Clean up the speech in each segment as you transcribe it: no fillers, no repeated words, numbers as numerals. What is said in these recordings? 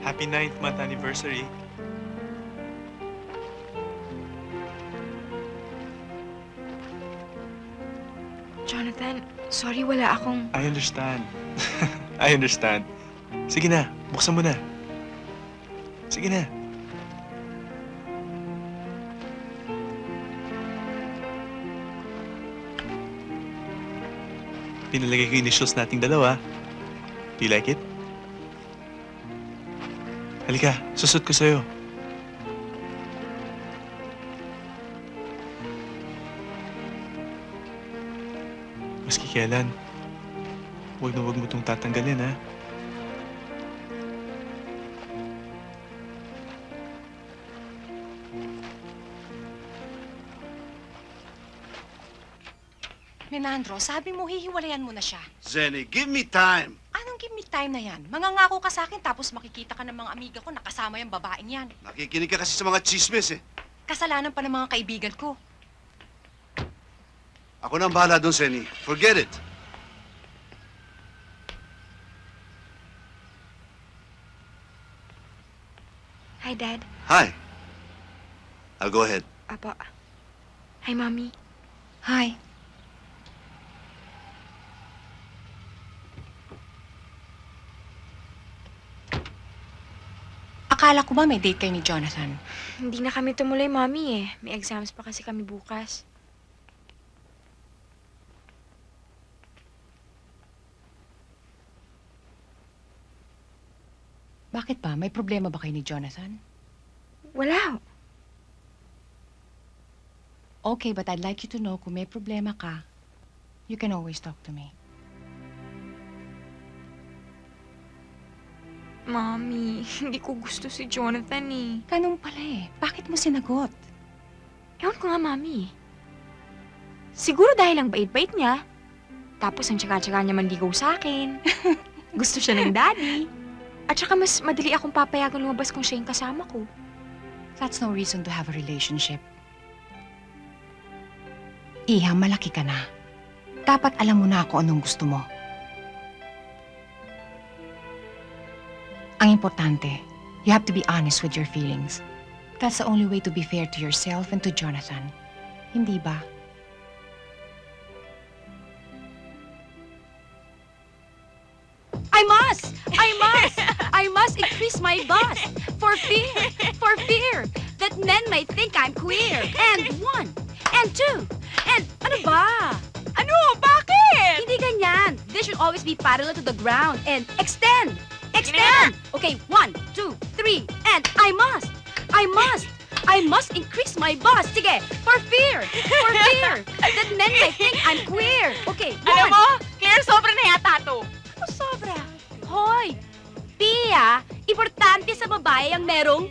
Happy 9th-month anniversary. Jonathan, sorry wala akong... I understand. I understand. Sige na, buksan mo na. Sige na. Pinalagay ko yung initials nating dalawa. Do you like it? Halika, susot ko sa'yo. Maski kailan, huwag na huwag mo itong tatanggalin, ha? Menandro, sabi mo hihiwalayan mo na siya. Zenny, give me time. Anong give me time na yan? Mangangako ka sa akin tapos makikita ka ng mga amiga ko nakasama yung babaeng yan. Nakikinig ka kasi sa mga chismis eh. Kasalanan pa ng mga kaibigan ko. Ako na ang bahala doon, Zenny. Forget it. Hi, Dad. Hi. I'll go ahead. Apo. Hi, Mommy. Hi. Akala ko ba may date kayo ni Jonathan? Hindi na kami tumuloy, Mommy eh. May exams pa kasi kami bukas. Bakit ba? May problema ba kayo ni Jonathan? Wala. Okay, but I'd like you to know kung may problema ka, you can always talk to me. Mommy, hindi ko gusto si Jonathan eh. Ganun pala eh. Bakit mo sinagot? Ewan ko nga, Mommy. Siguro dahil ang bait-bait niya. Tapos ang tsaga-tsaga niya manligaw sa akin. Gusto siya ng daddy. At saka mas madali akong papayagan lumabas kung siya yung kasama ko. That's no reason to have a relationship. Iha, malaki ka na. Dapat alam mo na kung anong gusto mo. Ang importante, you have to be honest with your feelings. That's the only way to be fair to yourself and to Jonathan. Hindi ba? I must increase my boss for fear that men might think I'm queer. And one, and two, and ano ba? Ano? Bakit? Hindi ganyan. This should always be parallel to the ground and extend. Okay, 1, 2, 3, and I must increase my boss. Sige, for fear that men might think I'm queer. Okay, Alam mo, Claire, sobra na yata to. Ano sobra? Hoy! Pia, importante sa babae ang merong...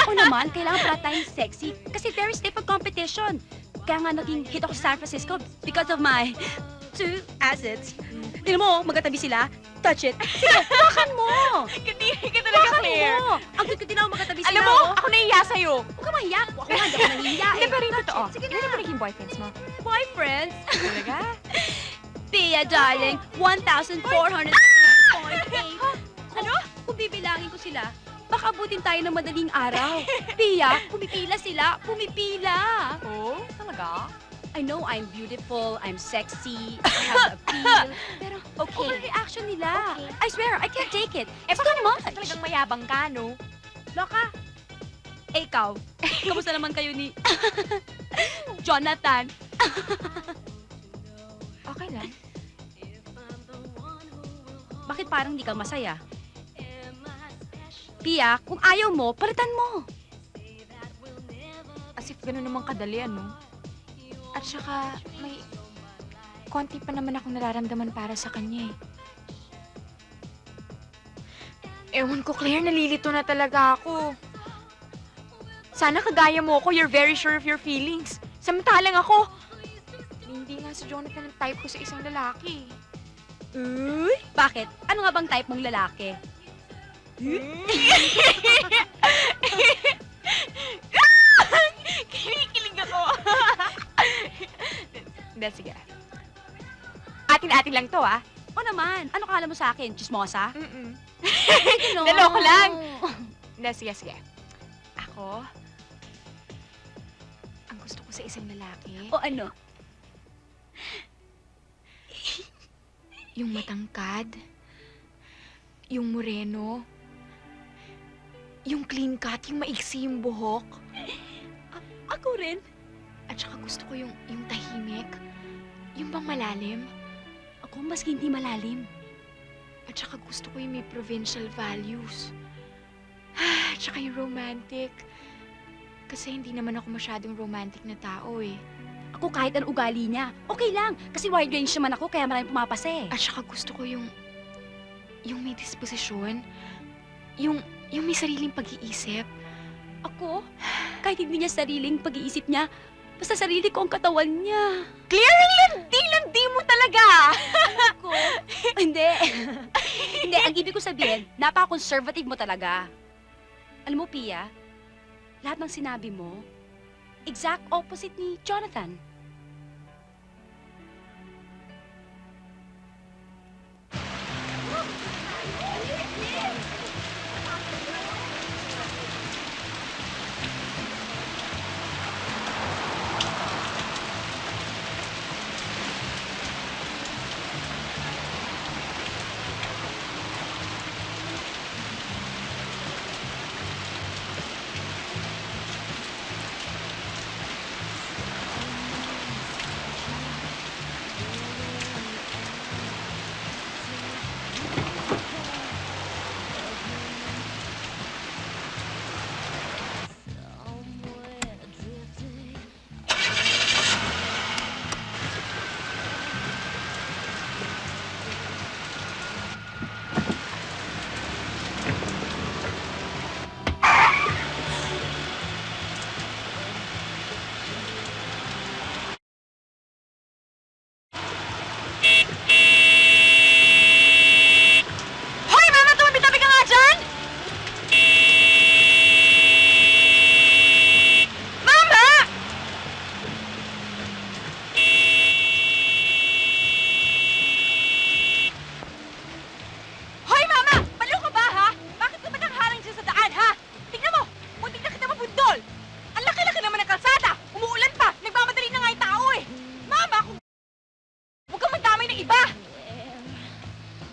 Ako naman, kailangan pala tayong sexy kasi very stiff ang competition. Kaya nga naging hit ako sa San Francisco because of my 2 assets. Tingnan mo, magkatabi sila. Touch it. Sige, hawakan mo! Kadiri ka talaga, Hawakan Claire. mo! Ang cute ko din ako magkatabi sila. Alam mo, oh. ako nahiya sa'yo. Huwag ka mahiya. Ako nga, hindi ako nahihiya eh. Hindi, pero yung Touch totoo. it. Sige Ilan na. naman naging boyfriends mo? Boyfriends? Talaga? Pia, darling, 1,400.8. Ano? Kung bibilangin ko sila, baka abutin tayo ng madaling araw. Pia, pumipila sila. Pumipila. Oh, talaga? I know I'm beautiful, I'm sexy, I have appeal. Pero Okay. overreaction nila. I swear, I can't take it. Eh, It's baka too much. talagang mayabang ka, no? Loka. Eh, ikaw. Kamusta naman kayo ni Jonathan? Okay lang. Bakit parang di ka masaya? Pia, kung ayaw mo, palitan mo. As if gano'n naman kadali, ano? At saka, may... konti pa naman akong nararamdaman para sa kanya eh. Ewan ko, Claire, nalilito na talaga ako. Sana kagaya mo ako, you're very sure of your feelings. Samantalang ako, hindi nga si Jonathan ang type ko sa isang lalaki. Uy, bakit? Ano nga bang type mong lalaki? Kinikilig ako. Hindi, sige. Atin-atin lang to, ah. O naman. Ano kala mo sa akin? Chismosa? Mm-mm. No. Naloko lang. Na, sige, sige. Ako, ang gusto ko sa isang lalaki, O ano? yung matangkad, yung moreno, yung clean cut, yung maiksi yung buhok. Ako rin. At saka gusto ko yung tahimik, yung bang malalim. Ako mas hindi malalim. At saka gusto ko yung may provincial values. At saka yung romantic. Kasi hindi naman ako masyadong romantic na tao eh. Ako kahit ang ugali niya. Okay lang. Kasi wide range naman ako kaya maraming pumapasa eh. At saka gusto ko yung may disposisyon. Yung may sariling pag-iisip. Ako? Kahit hindi niya sariling pag-iisip niya, basta sarili ko ang katawan niya. Landi mo talaga! Ako? Hindi. Hindi, ang ibig ko sabihin, napaka-conservative mo talaga. Alam mo, Pia, lahat ng sinabi mo, exact opposite ni Jonathan. Hoy, mama! Tumabitabi ka nga dyan! Mama! Hoy, mama! Baliw ka ba, ha? Bakit ka ba nangharang dyan sa daan, ha? Tingnan mo! Muntik na kita mabundol! Ang laki-laki naman ng kalsada! Umuulan pa! Nagmamadali na nga yung tao, eh! Mama, kung huwag kang magdamay ng iba!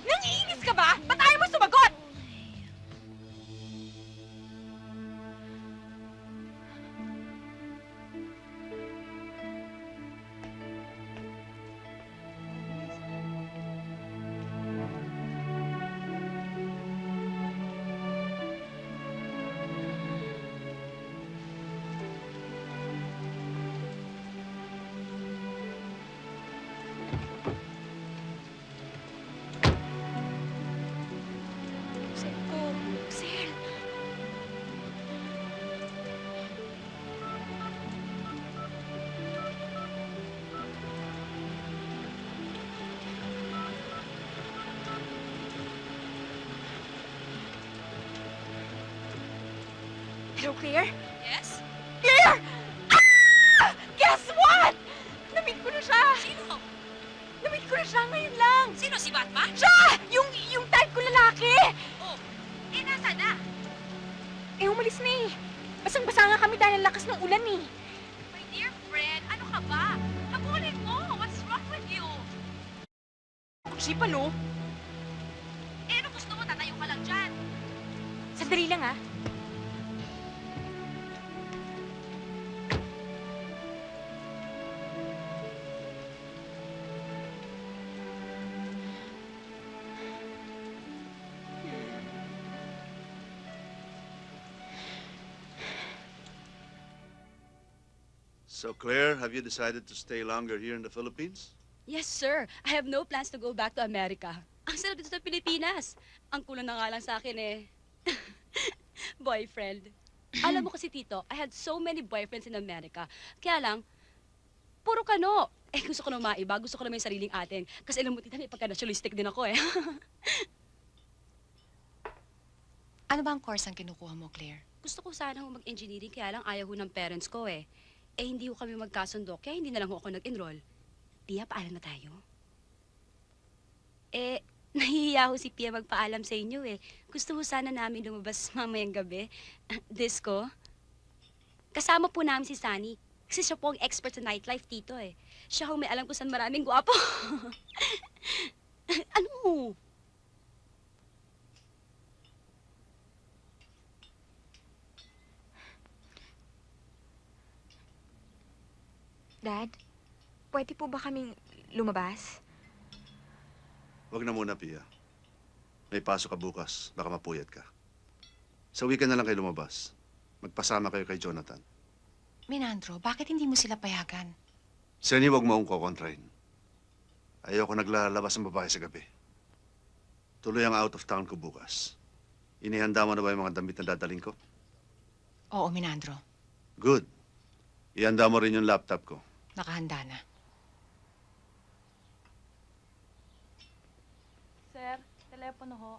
Nangiinis ka ba? Ba't ayaw mo sumagot? Buksan ko. Buksan. Hello, Claire? Yes? Claire! Ah! Guess what? Namit ko na siya. Sino? Namit ko na siya ngayon lang. Sino? Si Batman? Siya! Yung type ko lalaki. Oh, eh nasa na? Eh, umalis na eh. Basang-basa nga kami dahil ang lakas ng ulan eh. My dear friend, ano ka ba? Habulin mo! What's wrong with you? Jeep, ano? Eh, ano gusto mo? Tatayo ka lang dyan. Sandali lang ah. So, Claire, have you decided to stay longer here in the Philippines? Yes, sir. I have no plans to go back to America. Ang sarap dito sa Pilipinas. Ang kulo na nga lang sa akin eh. Boyfriend. Alam mo kasi, Tito, I had so many boyfriends in America. Kaya lang, puro kano. Eh, gusto ko na maiba. Gusto ko na may sariling atin. Kasi alam mo, Tita, may pagka-nationalistic din ako eh. Ano ba ang course ang kinukuha mo, Claire? Gusto ko sana mag-engineering, kaya lang ayaw ho ng parents ko eh. Eh, hindi ho kami magkasundo, kaya hindi na lang ho ako nag-enroll. Tia, paalam na tayo. Eh, nahihiya ho si Pia magpaalam sa inyo eh. Gusto ho sana namin lumabas mamayang gabi. Disco. Kasama po namin si Sunny. Kasi siya po ang expert sa nightlife dito eh. Siya ho may alam kung saan maraming gwapo. Ano? Dad, pwede po ba kaming lumabas? Huwag na muna, Pia. May pasok ka bukas. Baka mapuyat ka. Sa weekend na lang kayo lumabas. Magpasama kayo kay Jonathan. Minandro, bakit hindi mo sila payagan? Senny, huwag mo akong kokontrahin. Ayoko naglalabas ng babae sa gabi. Tuloy ang out of town ko bukas. Inihanda mo na ba yung mga damit na dadaling ko? Oo, Minandro. Good. Ihanda mo rin yung laptop ko. Nakahanda na. Sir, telepono ho.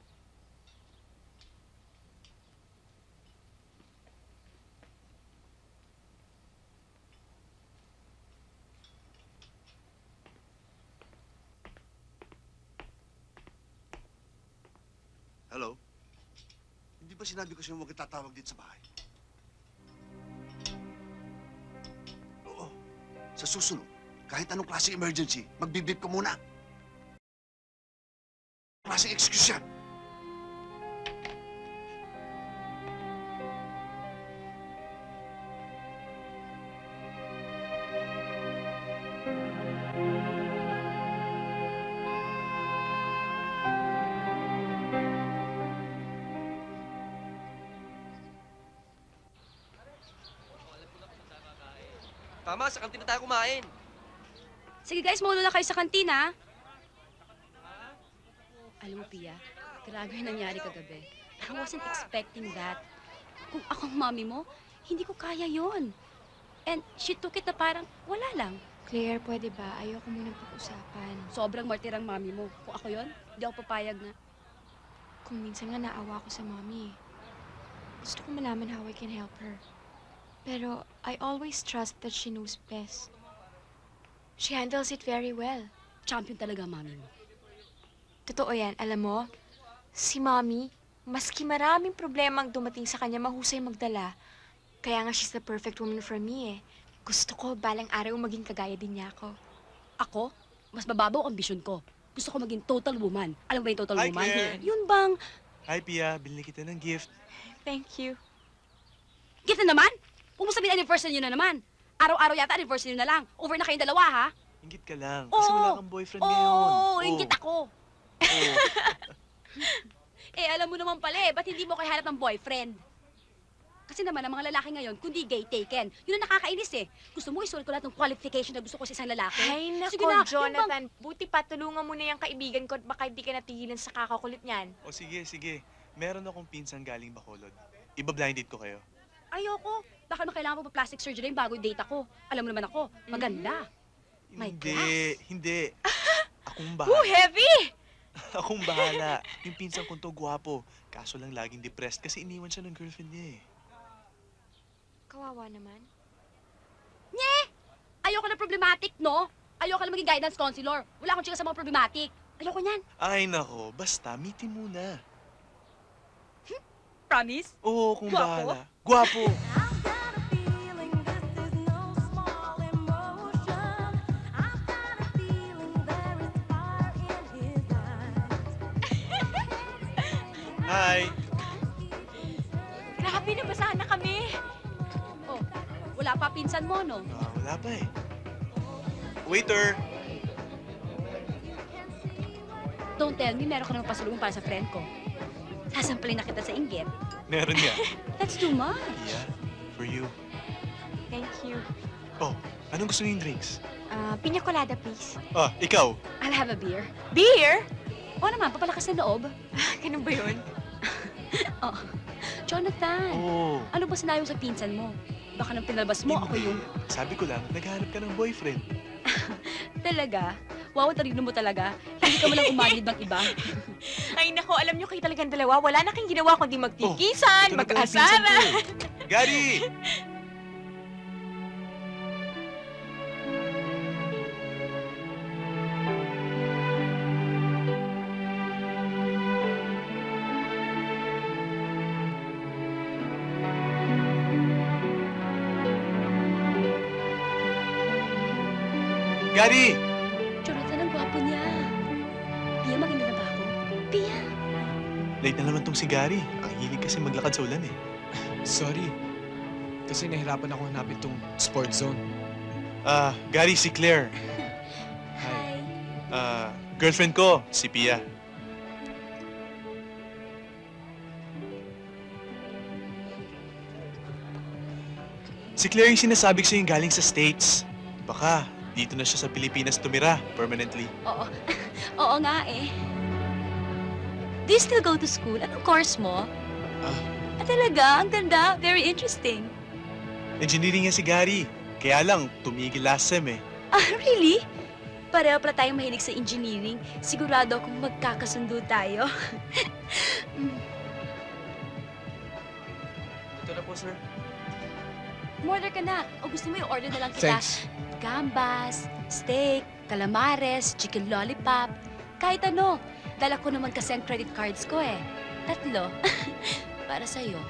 Hello? Hindi ba sinabi ko sa'yo huwag itatawag dito sa bahay? Oo. Sa susunod, kahit anong klaseng emergency, magbibip ka muna. Klaseng excuse yan. Tama, sa kantina tayo kumain. Sige guys, mauna na kayo sa kantina. Alam mo, Pia, grabe yung nangyari kagabi. I wasn't expecting that. Kung akong mami mo, hindi ko kaya yon. And she took it na parang wala lang. Claire, pwede ba? Ayoko munang pag-usapan. Sobrang martirang mami mo. Kung ako yon, hindi ako papayag na. Kung minsan nga naawa ko sa mommy. Gusto ko malaman how I can help her. Pero I always trust that she knows best. She handles it very well. Champion talaga ang mami mo. Totoo yan. Alam mo, si mommy, maski maraming problema ang dumating sa kanya, mahusay magdala. Kaya nga she's the perfect woman for me eh. Gusto ko balang araw maging kagaya din niya ako. Ako, mas mababaw ang ambisyon ko. Gusto ko maging total woman. Alam mo ba yung total Hi, woman? Claire. Yun bang, Hi, Pia. Bilhin kita ng gift. Thank you. gift na naman? Kung mo sabihin anniversary nyo na naman. Araw-araw yata anniversary nyo na lang. Over na kayong dalawa, ha? Ingit ka lang. Kasi wala kang boyfriend ngayon. Oo, ingit ako. Oo. Eh, alam mo naman pala eh, ba't hindi mo kayo hanap ng boyfriend? Kasi naman, ang mga lalaki ngayon, kundi gay taken. Yun ang nakakainis eh. Gusto mo isulat ko lahat ng qualification na gusto ko sa isang lalaki? Ay, Sige nako, na, yun Jonathan. Buti pa, tulungan mo na yung kaibigan ko at baka hindi ka natigilan sa kakakulit niyan. O sige, sige. Meron akong pinsan galing Bacolod. Iba-blind date ko kayo. Ayoko. Baka naman kailangan ko pa plastic surgery yung bago date ako. Alam mo naman ako, maganda. My Hindi, hindi. Akong Ooh, bahala. heavy! Akong bahala. Yung pinsan kong to gwapo. Kaso lang laging depressed kasi iniwan siya ng girlfriend niya eh. Kawawa naman. Ayoko na problematic, no? Ayoko na maging guidance counselor. Wala akong chika sa mga problematic. Ayoko niyan. Ay nako, basta meeting muna. Promise? Oo, kung Gwapo? bahala. Gwapo! Hi! Grabe, nabasahan na kami. Oh, wala pa pinsan mo, no? Wala pa eh. Waiter! Don't tell me meron ka naman pasalubong para sa friend ko. Sasampalin na kita sa inggit. Meron nga. That's too much. Yeah, for you. Thank you. Oh, anong gusto niyong drinks? Piña colada, please. Ah, ikaw. I'll have a beer. Beer? Oo naman, papalakas ng loob. Ganun ba yun? Oh. Jonathan, Oo. ano ba sinabi mo sa pinsan mo? Baka nang pinalabas mo, ako Hindi. yung... Sabi ko lang, naghahanap ka ng boyfriend. Talaga? Wow, talino mo talaga. Hindi ka mo lang umagid ng iba. Ay, nako, alam nyo kayo talagang dalawa. Wala na kayong ginawa kundi magtikisan, Ito na pala yung pinsan mag-asara. ko. Gary! Gary! Jonathan, ang gwapo niya. Pia, maganda na ba ako? Pia! Late na naman tong si Gary. Ang hilig kasi maglakad sa ulan eh. Sorry. Kasi nahirapan ako hanapin tong sport zone. Gary, si Claire. Hi. Girlfriend ko, si Pia. Si Claire yung sinasabi ko sa'yo galing sa States. Baka, dito na siya sa Pilipinas tumira, permanently. Oo. Oo nga eh. Do you still go to school? Anong course mo? Talaga? Ang ganda. Very interesting. Engineering nga si Gary. Kaya lang, tumigil last sem eh. Really? Pareho pala tayong mahilig sa engineering. Sigurado akong magkakasundo tayo. Ito na po, sir. Order ka na. O gusto mo i-order na lang kita? Thanks. Gambas, steak, calamares, chicken lollipop. Kahit ano. Dala ko naman kasi ang credit cards ko eh. 3. Para sa'yo.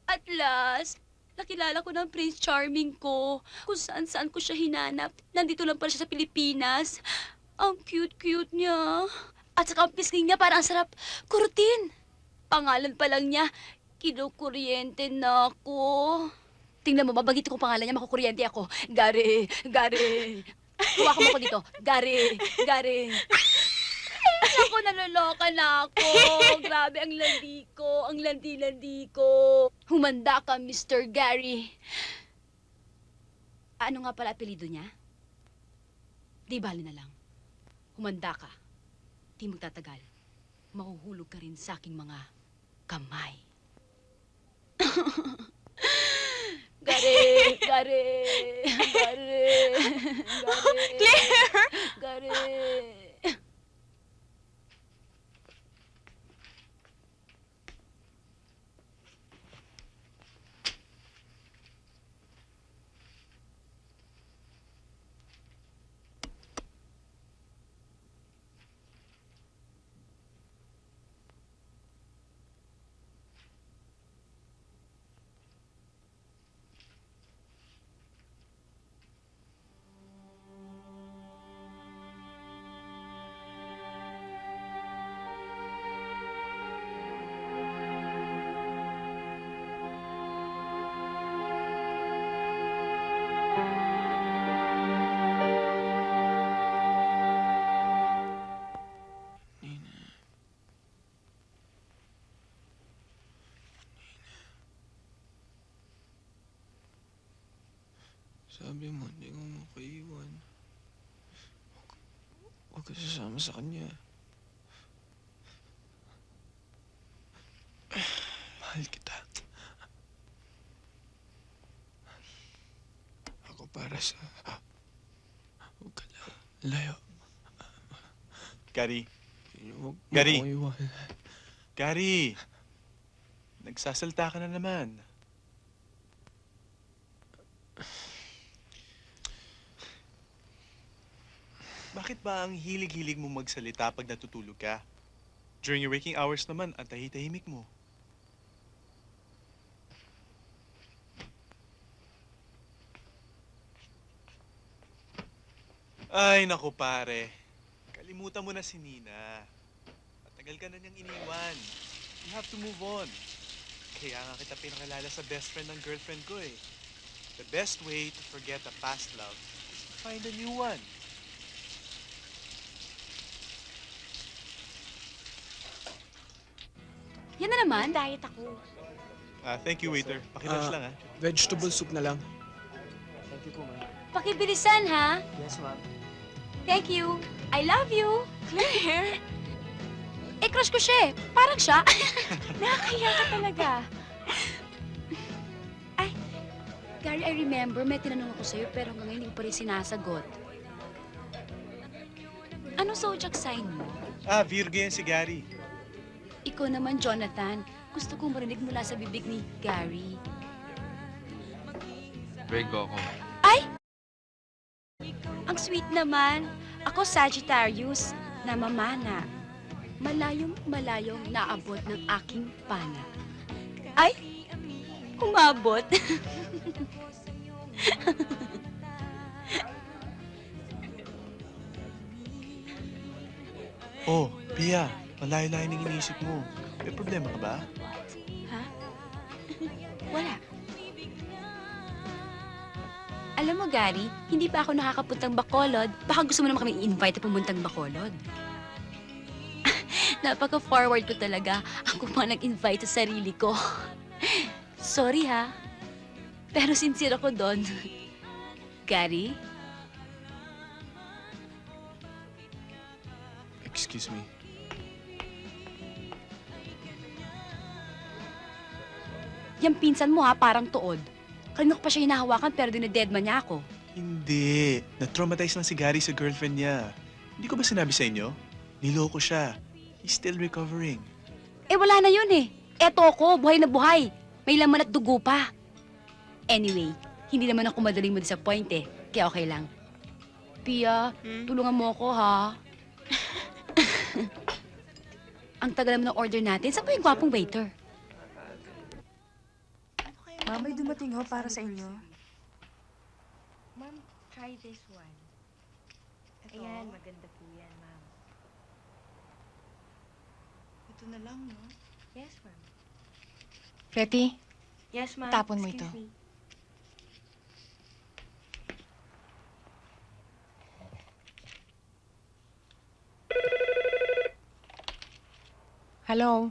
At last, nakilala ko ng Prince Charming ko. Kung saan-saan ko siya hinanap. Nandito lang pala siya sa Pilipinas. Ang cute-cute niya. At saka ang pisngi niya parang ang sarap. Kurutin. Pangalan pa lang niya, kinukuryente na ako. Tingnan mo, mabagito ko pangalan niya, makukuryente ako. Gary, Gary. Huwakan mo ko dito. Gary, Gary. Ay, naku, naloloka na ako. Grabe, ang landi ko. Ang landi-landi ko. Humanda ka, Mr. Gary. Ano nga pala apelido niya? Di bali na lang. Humanda ka. Di magtatagal. Mahuhulog ka rin sa aking mga kamay. Gary! Gary! Gary! Gary! Claire! Gary! Sabi mo, hindi ko makaiwan. Huwag ka sasama sa kanya. Mahal kita. Ako para sa... Huwag ka na. Layo. Gary, Huwag mo Gary. ko iwan. Gary! Nagsasalta ka na naman. Bakit ba ang hilig-hilig mo magsalita pag natutulog ka? During your waking hours naman, ang tahimik mo. Ay, naku pare. Kalimutan mo na si Nina. Matagal ka na niyang iniwan. You have to move on. Kaya nga kita pinakilala sa best friend ng girlfriend ko eh. The best way to forget a past love is to find a new one. Yan na naman. Diet ako. Thank you, waiter. Pakilunch Ah. lang, ha? Vegetable soup na lang. Pakibilisan, ha? Yes, ma'am. Thank you. I love you. Claire! Eh, crush ko siya eh. Parang siya. Nakakaya ka talaga. Gary, I remember may tinanong ako sa'yo pero hanggang ngayon hindi ko pa rin sinasagot. Anong zodiac sign mo? Virgo yan si Gary. Ikaw naman, Jonathan. Gusto kong marinig mula sa bibig ni Gary. Virgo ako. Ay! Ang sweet naman. Ako Sagittarius, namamana. Malayong naabot ng aking pana. Ay! Umabot. Oh, Pia, malayo-layo ng iniisip mo. May problema ka ba? Ha? Wala. Alam mo, Gary, hindi pa ako nakakapuntang Bacolod. Baka gusto mo naman kami i-invite na pumuntang Bacolod. Napaka-forward ko talaga. Ako pa nag-invite sa sarili ko. Sorry ha. Pero sincere ako doon. Gary? Excuse me. Yung pinsan mo ha, parang tuod. Kanina ko pa siya hinahawakan pero dinededma niya ako. Hindi. Na-traumatize lang si Gary sa girlfriend niya. Hindi ko ba sinabi sa inyo? Niloko siya. He's still recovering. Eh wala na yun eh. Eto ako, buhay na buhay. May laman at dugo pa. Anyway, hindi naman ako madaling ma-disappoint eh. Kaya okay lang. Pia, tulungan mo ako ha. Ang tagal naman ng order natin. Saan ba yung gwapong waiter? Ma'am, may dumating ho para sa inyo. Ma'am, try this one. Ayan, maganda po yan, ma'am. Ito na lang, no? Yes, ma'am. Pretty, Yes, ma'am. Tapon mo Excuse ito. me. hello?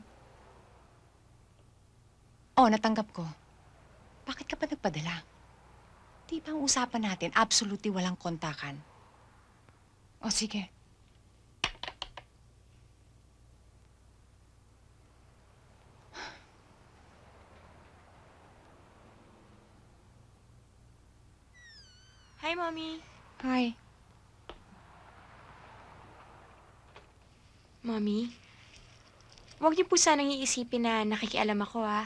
Oh, natanggap ko. Bakit ka pa nagpadala? Di ba ang usapan natin, absolutely walang kontakan? O, sige. Hi, Mommy. Hi. Mommy, huwag niyo po sanang iisipin na nakikialam ako, ha?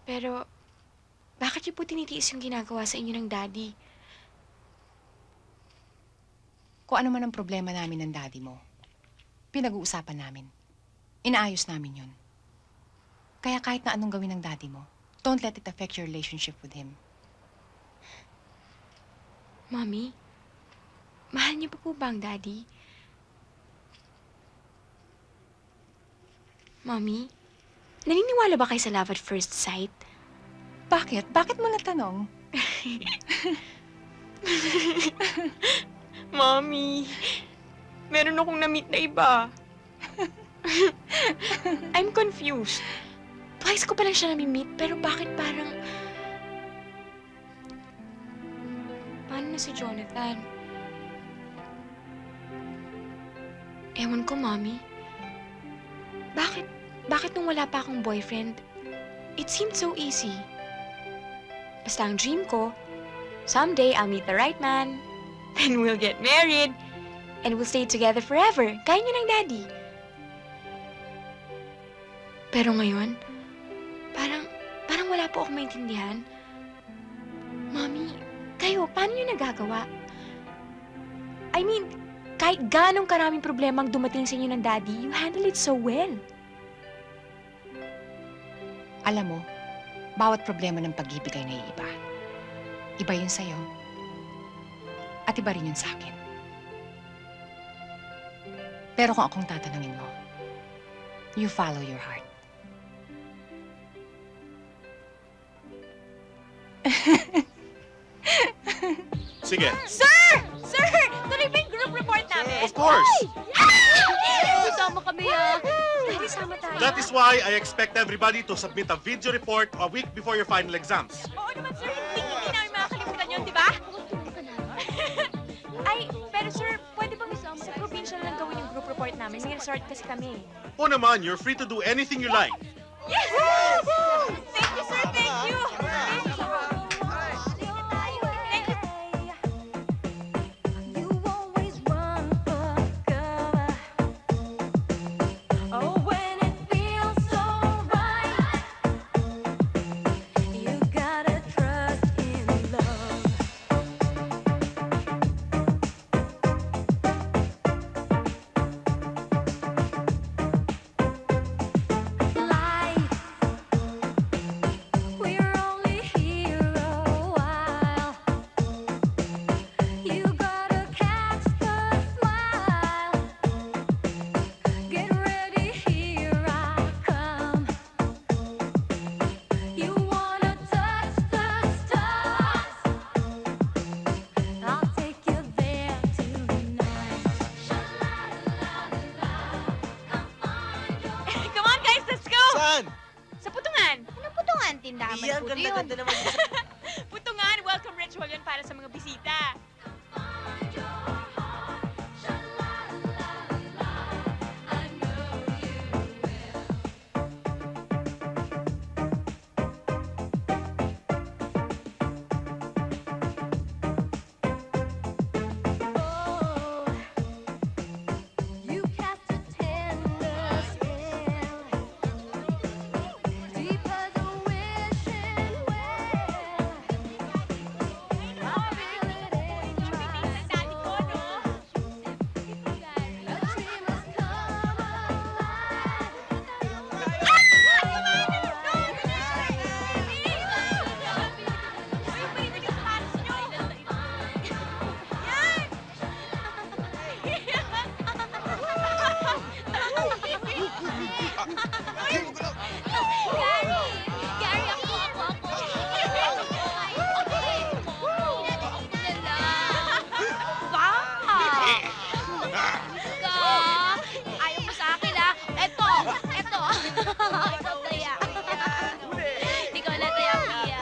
Pero, bakit niyo po tinitiis yung ginagawa sa inyo ng daddy? Kung ano man ang problema namin ng daddy mo, pinag-uusapan namin. Inaayos namin yun. Kaya kahit na anong gawin ng daddy mo, don't let it affect your relationship with him. Mommy, mahal niyo pa po ba ang daddy? Mommy, naniniwala ba kayo sa love at first sight? Bakit? Bakit mo natanong? Mommy, meron akong na-meet na iba. I'm confused. Twice ko pa lang siya nami-meet, pero bakit parang... Paano na si Jonathan? Ewan ko, Mommy. Bakit nung wala pa akong boyfriend, it seemed so easy. Basta ang dream ko, someday I'll meet the right man, then we'll get married, and we'll stay together forever, gaya niyo ng daddy. Pero ngayon, parang wala po akong maintindihan. Mommy, kayo, paano niyo nagagawa? I mean, kahit ganong karaming problema ang dumating sa inyo ng daddy, you handle it so well. Alam mo, bawat problema ng pag-ibig ay naiiba. Iba yun sa'yo. At iba rin yun sa akin. Pero kung akong tatanungin mo, you follow your heart. Sige. Sir! Tuloy ba yung group report namin? Of course. Kasama kami ah. Dahil sama tayo. That is why I expect everybody to submit a video report a week before your final exams. Oo naman, sir. Hindi namin makakalimutan yun, di ba? Ay, pero sir, pwede bang sa probinsya na lang gawin yung group report namin? May resort kasi kami. O naman, you're free to do anything you like. Yes! Thank you, sir. Thank you. ganda naman. Putungan, welcome ritual yan para sa mga bisita. You cast a tender spell, deep as a wishing well. I feel it in your eyes. A dream has come Gary, ako. Ayaw mo sa akin, ha? Eto. Ikaw, Taya. Ikaw na, Taya, Pia.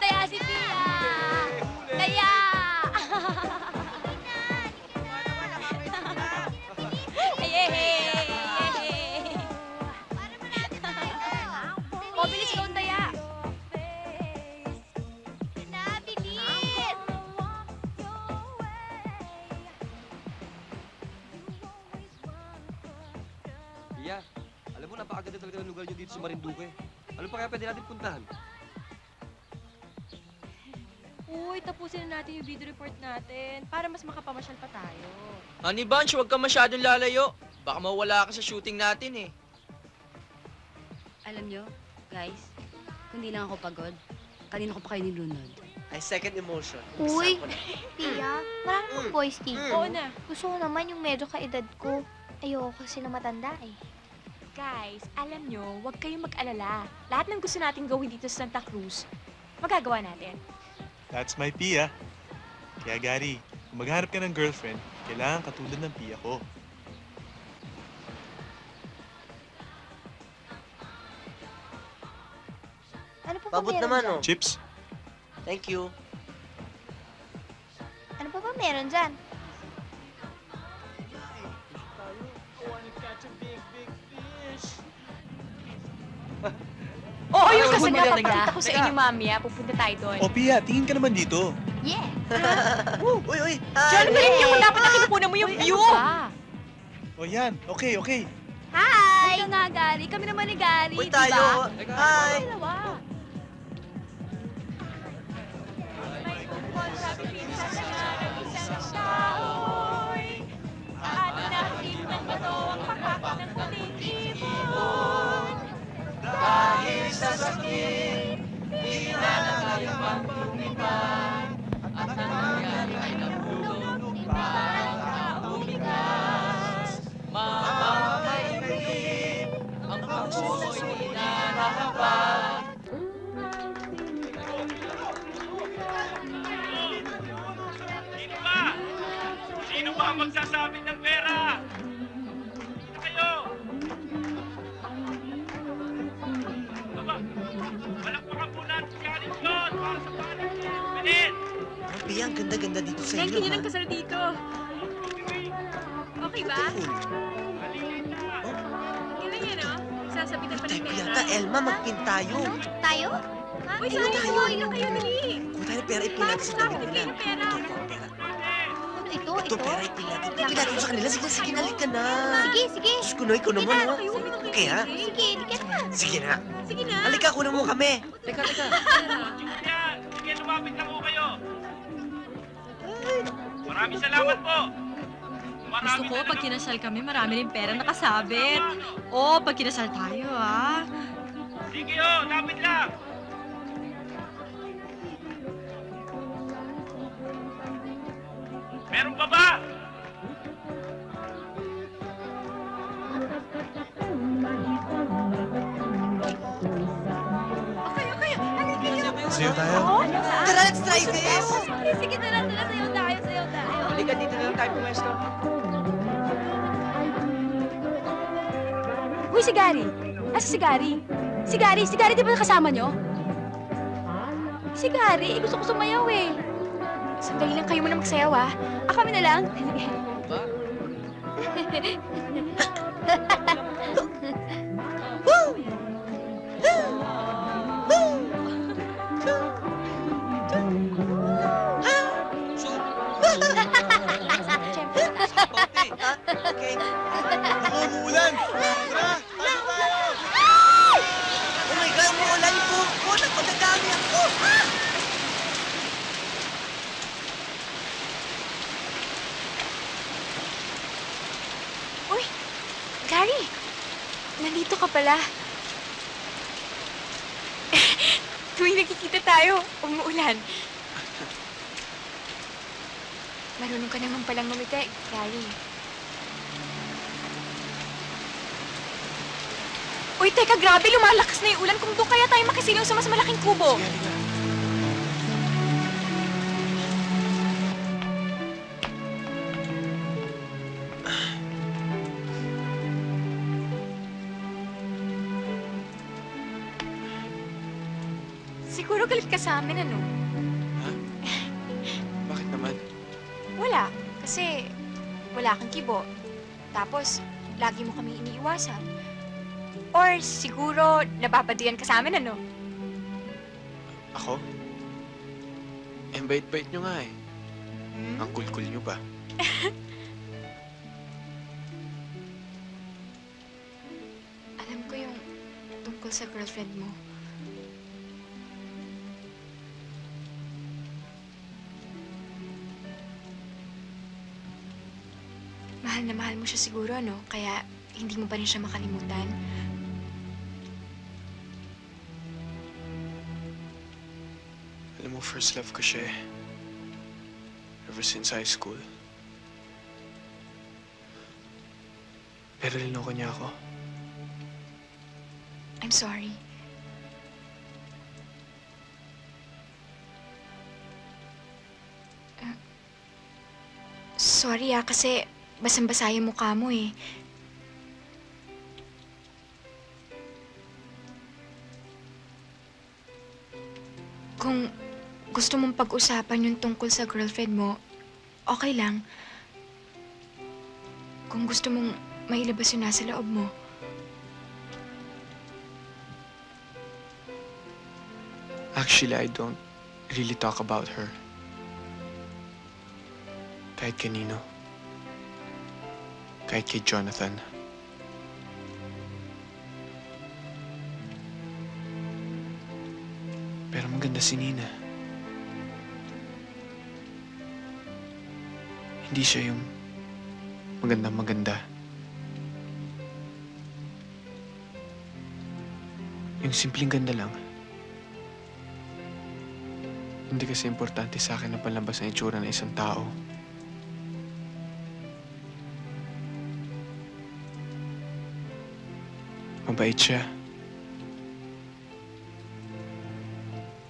Taya si Pia. Taya. O, bilis ikaw, Taya. Nabilis! Iya, alam mo, napakaganda talaga ng lugar nyo dito sa Marinduque. Ano pa kaya pwede natin puntahan? Uy, tapusin na natin yung video report natin para mas makapamasyal pa tayo. Honey Bunch, huwag ka masyadong lalayo. Baka mawala ka sa shooting natin eh. Alam nyo, guys, kung di lang ako pagod, kanina ko pa kayo nilunod. Ay, second emotion. Uy, Pia, marami pang boys dito. Oo na. Gusto ko naman yung medyo kaedad ko. Ayoko kasi na matanda eh. Guys, alam nyo, huwag kayong mag-alala. Lahat ng gusto nating gawin dito sa Santa Cruz, magagawa natin. That's my Pia. Kaya Gary, kung maghanap ka ng girlfriend, kailangan katulad ng Pia ko. Ano pa ba Pabot meron naman, dyan? oh. Chips? Thank you. Ano pa ba meron dyan? Oo, yung Ay, kasi maganda napapakita ko sa inyo mamaya. Pupunta tayo doon. O Pia, tingin ka naman dito. Yeah! Uy, uy. Diyan, balik niyo kung dapat nakipunan mo yung view. O yan, okay. Hi! Ikaw nga, Gary. Kami naman ni Gary, Uy, di ba? tayo. Hi. Dalawa. Dahil sa sakit, di na kaya magtumipan. At nangyari ay nabulog para umigas. Mamamayagin, ang puso'y inanahapan. Sino ba ang magsasabit ng pera? Kayo! Aba, palakpakan po natin si Aling Claude para sa panig niya. Bilis! Pia, ang ganda-ganda dito sa Thank inyo, you ha? ng kasal dito. Okay ba? Kailan yan, oh? Sasabitan pa ng Tayo, pera. yata, Elma, mag-pin tayo. Tayo? Uy, sayang tayo. mo. Ilan kayo, dali. Kung tayo pera, ipin natin sa tabi nila. Sasabitan kayo ng pera. Ito, Ito, pera, ipin natin. Ipin natin sa kanila. Sige, halika na. Sige, sige. Diyos ko, no, ikaw naman, no? Okay, ha? Sige, hindi ka na. Sige na. Sige na. Halika, kunan mo kami. Teka. Yan! Sige, lumapit lang po kayo. Maraming salamat po. Gusto ko, pag kinasal kami, marami rin pera nakasabit. Oo, pag kinasal tayo, ah. Sige ho, lapit lang. Meron pa ba? Sayo tayo. Tara, let's try this. Sige, tara, sayaw tayo. Halika, dito na lang tayo pumesto. Uy, si Gary. Asa si Gary? Si Gary di ba kasama nyo? Si Gary, gusto ko sumayaw eh. Sandali lang kayo muna magsayaw, ah. Kami na lang. Ba? Okay. Ako, umuulan! Tara! Tayo tayo! Oh my God, umuulan po! Oh, nagpadadami ako! Uy! Gary! Nandito ka pala. Tuwing nakikita tayo, umuulan. Marunong ka naman palang ngumiti, Gary. Uy, teka, grabe, lumalakas na yung ulan. Kung doon kaya tayo makisilaw sa mas malaking kubo. Siguro galit ka sa amin, ano? Bakit naman? Wala. Kasi wala kang kibo. Tapos, lagi mo kami iniiwasan. Or siguro nababadigan ka sa amin, ano? Ako? Eh, bait-bait nyo nga eh. Hmm? Ang cool-cool nyo ba? Alam ko yung tungkol sa girlfriend mo. Mahal na mahal mo siya siguro, ano? Kaya hindi mo pa rin siya makalimutan. Alam mo, first love ko siya eh. Ever since high school. Pero niloko niya ako. I'm sorry. Sorry kasi basang-basa yung mukha mo eh. Kung gusto mong pag-usapan yung tungkol sa girlfriend mo, okay lang. Kung gusto mong mailabas yun nasa loob mo. Actually, I don't really talk about her. Kahit kanino. Kahit kay Jonathan. Pero maganda si Nina. Hindi siya yung maganda. Yung simpleng ganda lang. Hindi kasi importante sa akin na palabas ang itsura ng isang tao. Mabait siya.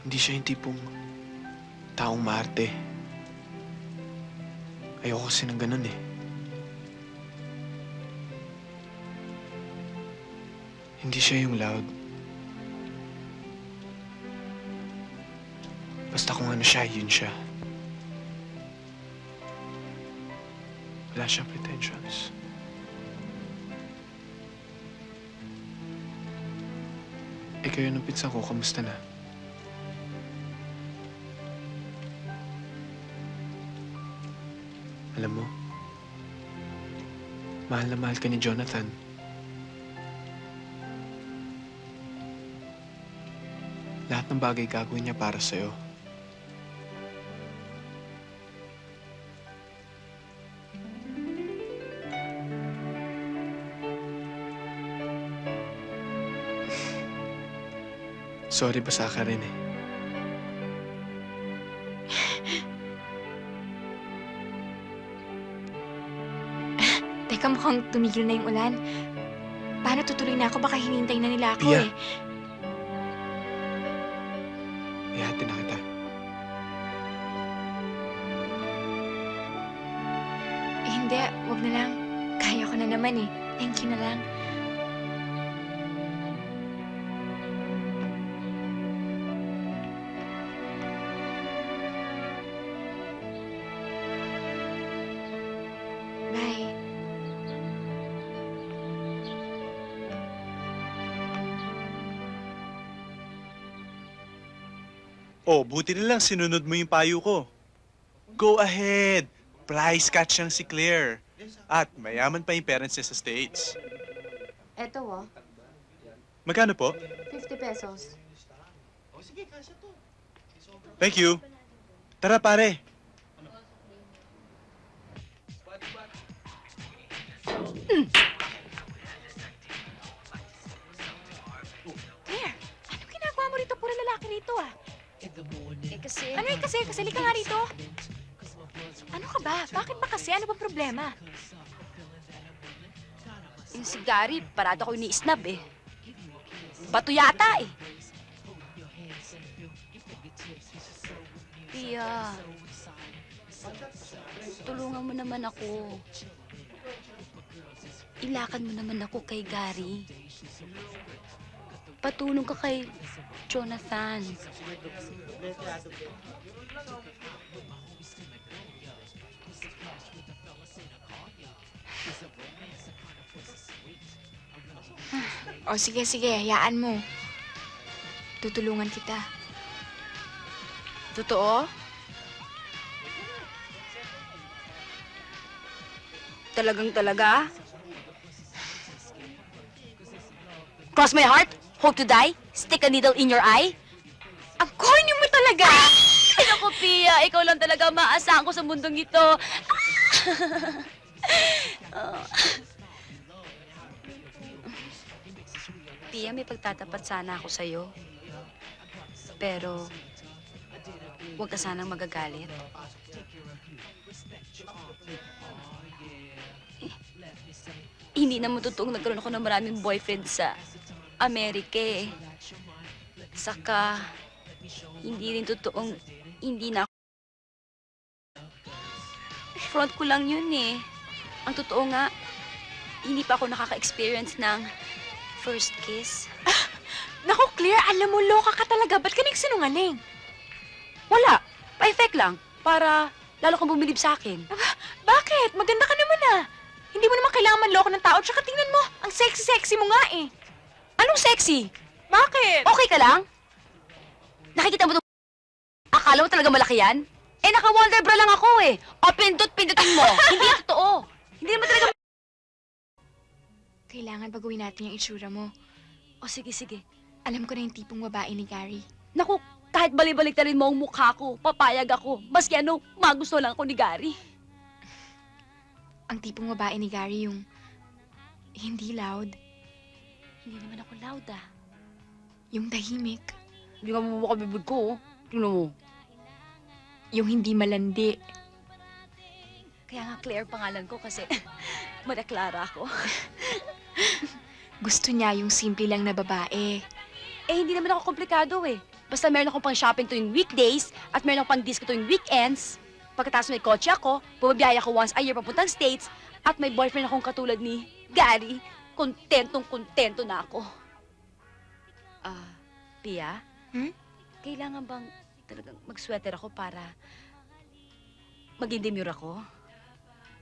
Hindi siya yung tipong taong maarte. Ayoko kasi ng ganun eh. Hindi siya yung loud. Basta kung ano siya, yun siya. Wala siyang pretensions. Eh kayo ng pinsan ko, kamusta na? Alam mo, mahal na mahal ka ni Jonathan. Lahat ng bagay gagawin niya para sa'yo. Sorry, basa ka rin eh. Teka, mukhang tumigil na yung ulan. Paano tutuloy na ako? Baka hinintay na nila ako Pia. eh. Ihatid na kita. Eh, hindi, wag na lang. Kaya ko na naman eh. Thank you na lang. Oh, buti na lang sinunod mo yung payo ko. Go ahead. Prize catch lang si Claire. At mayaman pa yung parents niya sa States. Eto, oh. Magkano po? 50 pesos. Thank you. Tara pare. Claire, anong ginagawa mo rito? Puro lalaki rito ah. Kasi... Ano yung kasi? Kasali ka nga rito. Ano ka ba? Bakit ba kasi? Ano ba problema? Yung si Gary, parado ko ini-snub eh. Bato yata eh. Pia, tulungan mo naman ako. Ilakan mo naman ako kay Gary. Patulong ka kay Jonathan. O sige, sige. Hayaan mo. Tutulungan kita. Totoo? Talagang talaga? Cross my heart, hope to die, stick a needle in your eye? Ang corny mo talaga! Ay, naku, Pia, ikaw lang talaga maasahan ko sa mundong ito. Pia, may pagtatapat sana ako sa'yo. Pero, huwag ka sanang magagalit. Hindi naman totoong nagkaroon ako ng maraming boyfriend sa Amerika eh. Saka, hindi rin totoong hindi na ako. Front ko lang yun eh. Ang totoo nga, hindi pa ako nakaka-experience ng first kiss. Naku, Claire, alam mo, loka ka talaga. Ba't ka nagsinungaling? Wala. Pa-effect lang. Para lalo kang bumilib sa akin. Bakit? Maganda ka naman ah. Hindi mo naman kailangan manloko ng tao. Tsaka tingnan mo, ang sexy-sexy mo nga eh. Anong sexy? Bakit? Okay ka lang? Nakikita mo ito? Akala mo talaga malaki yan? Eh, naka-wonder bra lang ako eh. O, pindutin mo. Hindi yan totoo. Hindi naman talaga... Kailangan baguhin natin yung itsura mo. O, sige, sige. Alam ko na yung tipong babae ni Gary. Naku, kahit balibalik na rin mo ang mukha ko, papayag ako. Maski ano, magusto lang ako ni Gary. Ang tipong babae ni Gary yung hindi loud, Hindi naman ako loud ah. yung tahimik, Hindi ka mabubuka bibig ko, oh. Tingnan mo. yung hindi malandi. Kaya nga Claire pangalan ko kasi Maria Clara ako. Gusto niya yung simple lang na babae. Eh, hindi naman ako komplikado eh. Basta meron akong pang shopping tuwing weekdays at meron akong pang disco tuwing weekends. Pagkatapos may kotse ako, bumabiyaya ako once a year papuntang States at may boyfriend akong katulad ni Gary. Kontentong-kontento na ako. Pia? Hmm? Kailangan bang talagang mag-sweater ako para maging demure ako?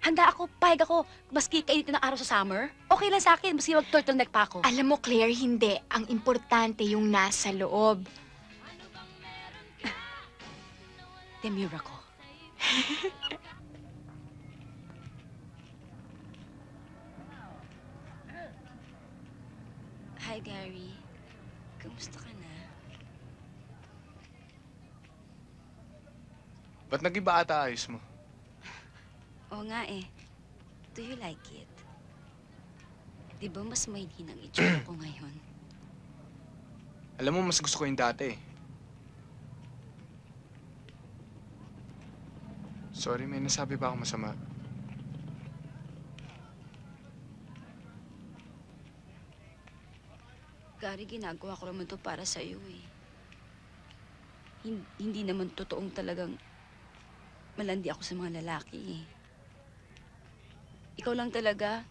Handa ako, payag ako, maski kainitin ng araw sa summer. Okay lang sa akin, maski mag-turtleneck pa ako. Alam mo, Claire, hindi. Ang importante yung nasa loob. Demure ako. Hi, Gary. Kamusta ka na? Ba't nag-iba ata ayos mo? Oo nga eh. Do you like it? Di ba mas mahina ang itsura ko ngayon? Alam mo, mas gusto ko yung dati eh. Sorry, may nasabi ba ako masama? Gary, ginagawa ko naman to para sa'yo eh. Hindi naman totoong talagang malandi ako sa mga lalaki eh. Ikaw lang talaga,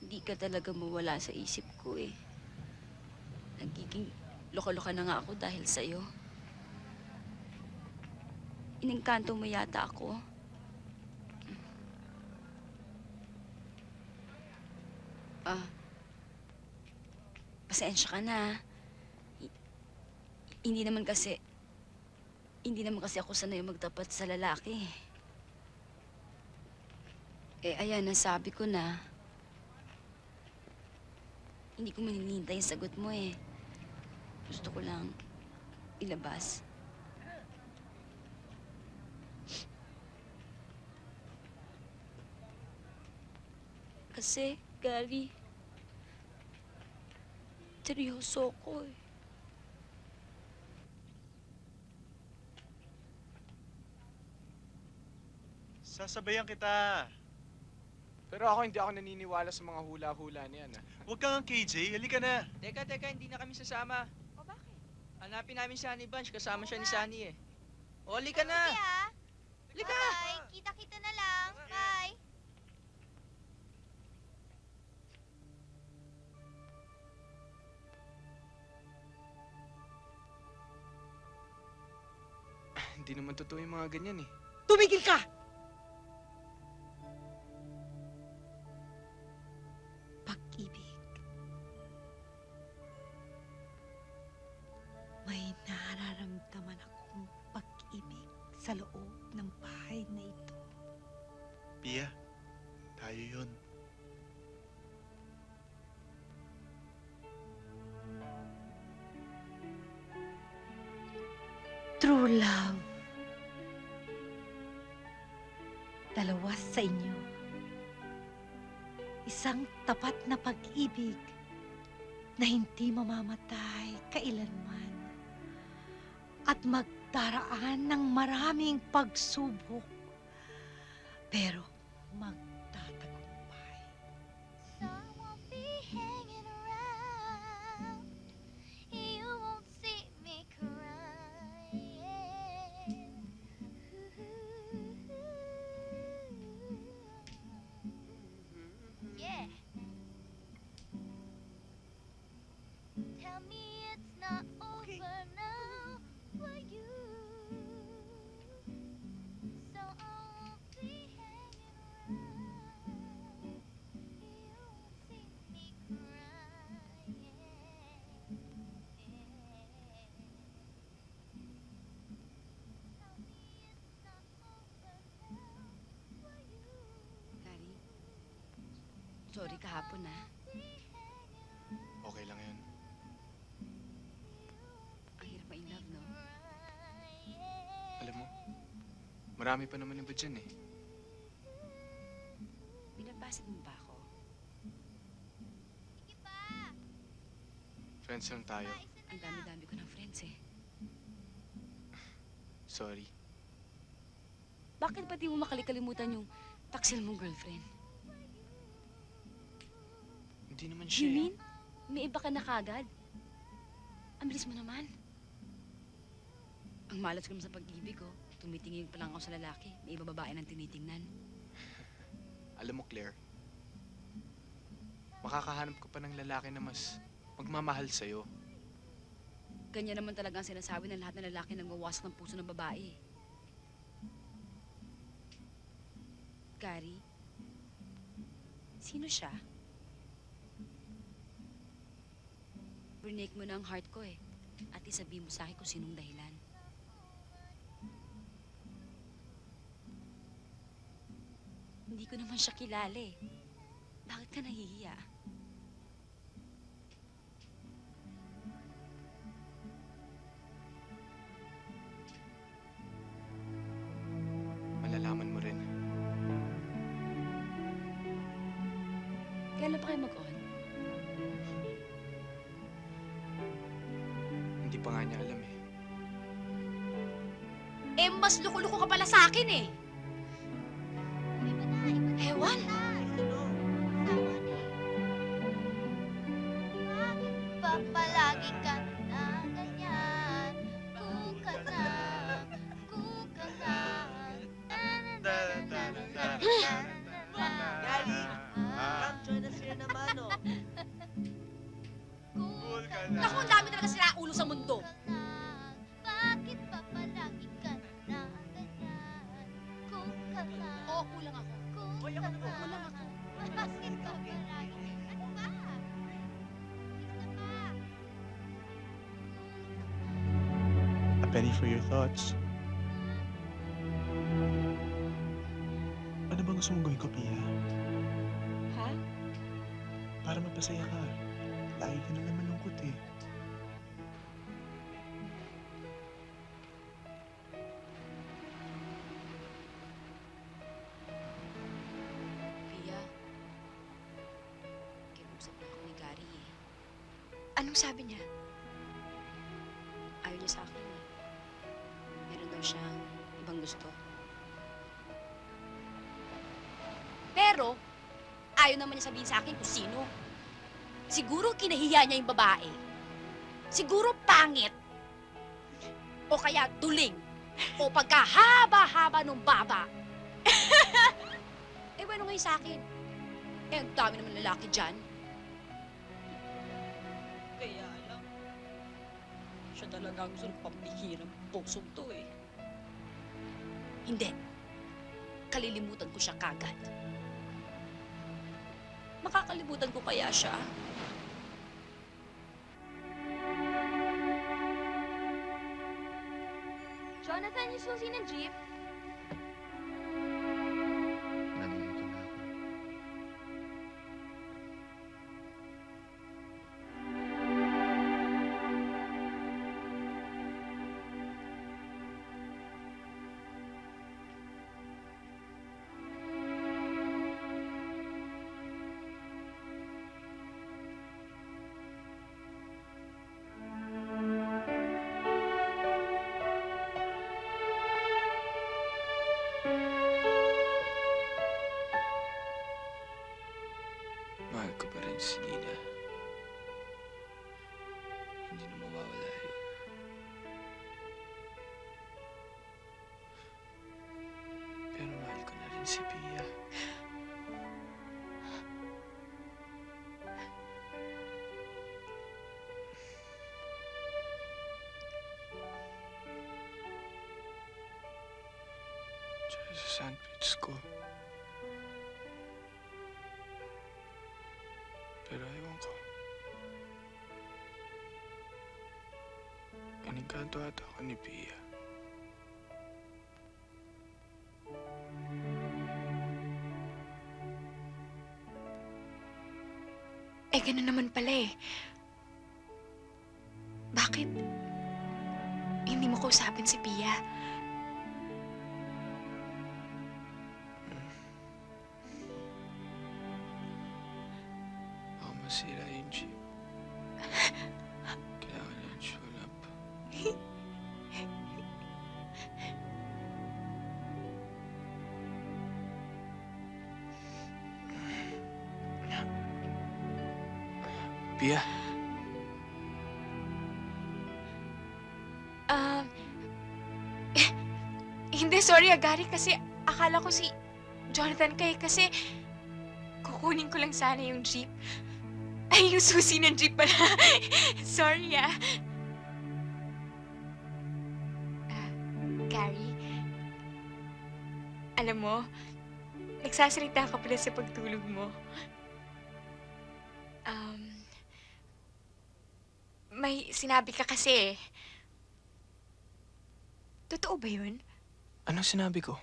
hindi ka talaga mawala sa isip ko eh. Nagiging loka-loka na nga ako dahil sa'yo. Inengkanto mo yata ako. Pasensya ka na. Hindi naman kasi Hindi naman kasi ako sanay magtapat sa lalaki. Eh, ayan, nasabi ko na. Hindi ko maninintay yung sagot mo eh. Gusto ko lang ilabas. Kasi, Gary, seryoso ko eh. Sasabayan kita. Pero ako hindi ako naniniwala sa mga hula-hula niyan. Huwag kang KJ, halika na. Teka, hindi na kami sasama. O bakit? Hanapin namin si Honey Bunch, kasama siya ni Sunny eh. O, halika na! Halika! Bye. Kita-kita na lang. Bye. Hindi naman totoo yung mga ganyan eh. Tumigil ka! Pag-ibig. May nararamdaman akong pag-ibig sa loob ng bahay na ito. Pia, tayo yun. True love. Dalawa sa inyo. Isang tapat na pag-ibig na hindi mamamatay kailanman at magdaraan ng maraming pagsubok pero magtatagumpay. Someone be hanging around. You won't see me crying. Yeah. Tell me it's not over now for you. So I won't be hanging around. You won't see me crying. Tell me it's not over now for you. Gary, sorry kahapon ah. Okay lang yun. Ang hirap ma-inlove, no? Alam mo, marami pa naman iba dyan eh. Pinapasit mo ba ako? Friends lang tayo. Ang dami-dami ko ng friends eh. Sorry. Bakit ba di mo makalikalimutan yung taksil mong girlfriend? Hindi naman You siya eh. mean? May iba ka na kagad? Ang bilis mo naman. Ang malas ko naman sa pag-ibig ko. Tumitingin pa lang ako sa lalaki. May iba babae nang tinitingnan. Alam mo, Claire, makakahanap ka pa ng lalaki na mas magmamahal sa'yo. Ganyan naman talaga ang sinasabi ng lahat ng lalaki na nagwawasak ng puso ng babae. Gary, sino siya? Brinake mo na ang heart ko eh. At isabihin mo sa akin kung sinong dahilan. Hindi ko naman siya kilala eh. Bakit ka nahihiya? Malalaman mo rin. Kailan pa kayo mag-on? Hindi pa nga niya alam eh. Eh, mas luko-luko ka pala sa akin eh. Ewan. Bakit ba palagi ka na ganyan? Kuka na, kuka na. Gary, come join us here naman oh. Naku, ang dami talaga sila ulo sa mundo. Bakit ba palagi ka na ganyan? Kuka na. Oo, kulang ako. Kuka na. Kulang ako. Bakit ba palagi? Ano ba? Isa pa. A penny for your thoughts. gusto mong gawin ko, Pia? Ha? Para mapasaya ka. Lagi ka na naman malungkot eh. Pia, kinusap na ako ni Gary eh. Anong sabi niya? Ayaw niya sa akin eh. Meron daw siyang ibang gusto. Pero, ayaw naman niya sabihin sa akin kung sino. Siguro kinahiya niya yung babae. Siguro pangit. O kaya duling. O pagkahaba-haba nung baba. Eh, ano ngayon sa akin? Eh, ang dami naman lalaki dyan. Kaya lang, siya talaga ang gusto ng pambihirang pusong to eh. Hindi. Kalilimutan ko siya kagad. Makakalimutan ko kaya siya? Jonathan, yung susi ng jeep. Nandito na ako. Mahal ko pa rin si Nina. Hindi na mawawala yun. Pero mahal ko na rin si Pia. Tsaka sa sandwich ko. Pero ewan ko. Inengkanto ata ako ni Pia. Eh, ganun naman pala eh. Bakit hindi mo kausapin si Pia? Baka masira yung jeep. Kailangan yung tune up. Pia, Hindi, sorry Gary, kasi akala ko si Jonathan kasi kukunin ko lang sana yung jeep. Ay, yung susi ng jeep pala. Sorry Gary, alam mo, nagsasalita ka pala sa pagtulog mo. May sinabi ka kasi eh. Totoo ba yun? anong sinabi ko?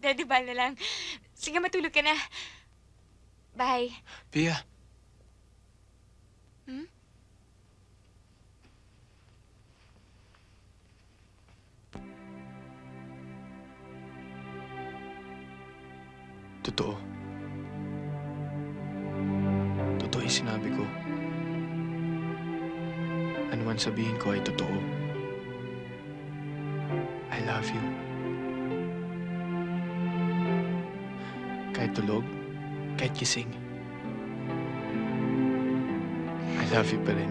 Di ba na lang? Sige, matulog ka na. Bye. Pia, Hmm? totoo. Totoo yung sinabi ko. Ano man sabihin ko ay totoo. I love you. Kahit tulog, kahit gising. I love you pa rin.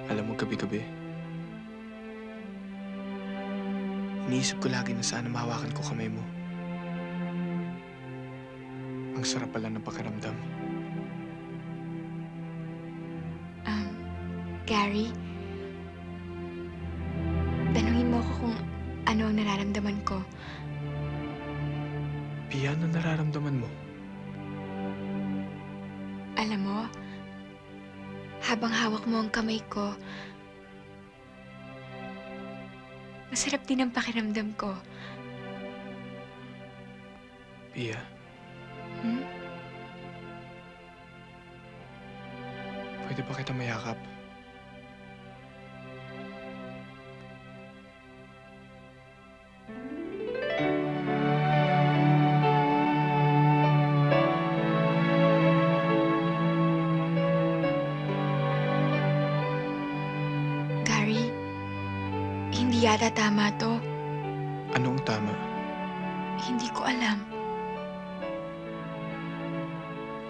Alam mo, gabi-gabi, iniisip ko lagi na sana mahawakan ko kamay mo. Ang sarap pala ng pakiramdam. Gary, tanungin mo ako kung ano ang nararamdaman ko. Pia, ano nararamdaman mo? Alam mo, habang hawak mo ang kamay ko, masarap din ang pakiramdam ko. Pia, Hmm? pwede ba kita mayakap? Gary, hindi yata tama to. Anong tama? Hindi ko alam.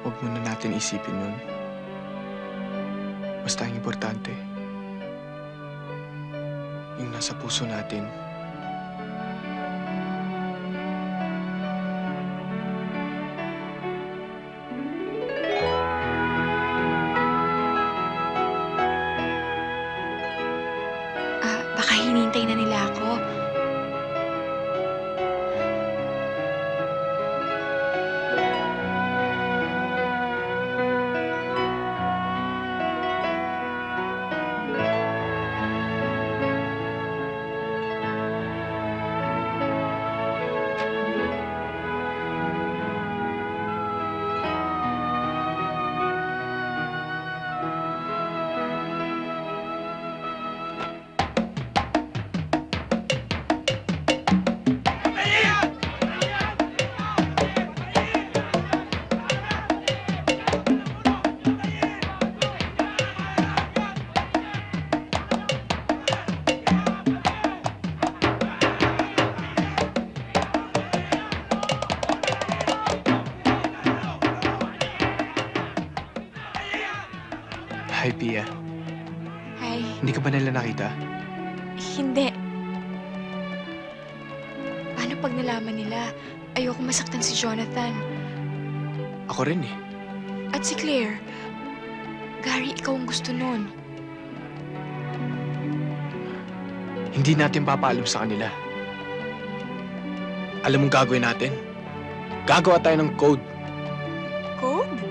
Huwag muna natin isipin yun. Basta ang importante, yung nasa puso natin. Baka hinintay na nila ako. Hi, Pia. Hi. Hindi ka ba nila nakita? Hindi. Paano pag nalaman nila? Ayoko masaktan si Jonathan. Ako rin eh. At si Claire. Gary, ikaw ang gusto nun. Hindi natin papaalam sa kanila. Alam mong gagawin natin? Gagawa tayo ng code. Code?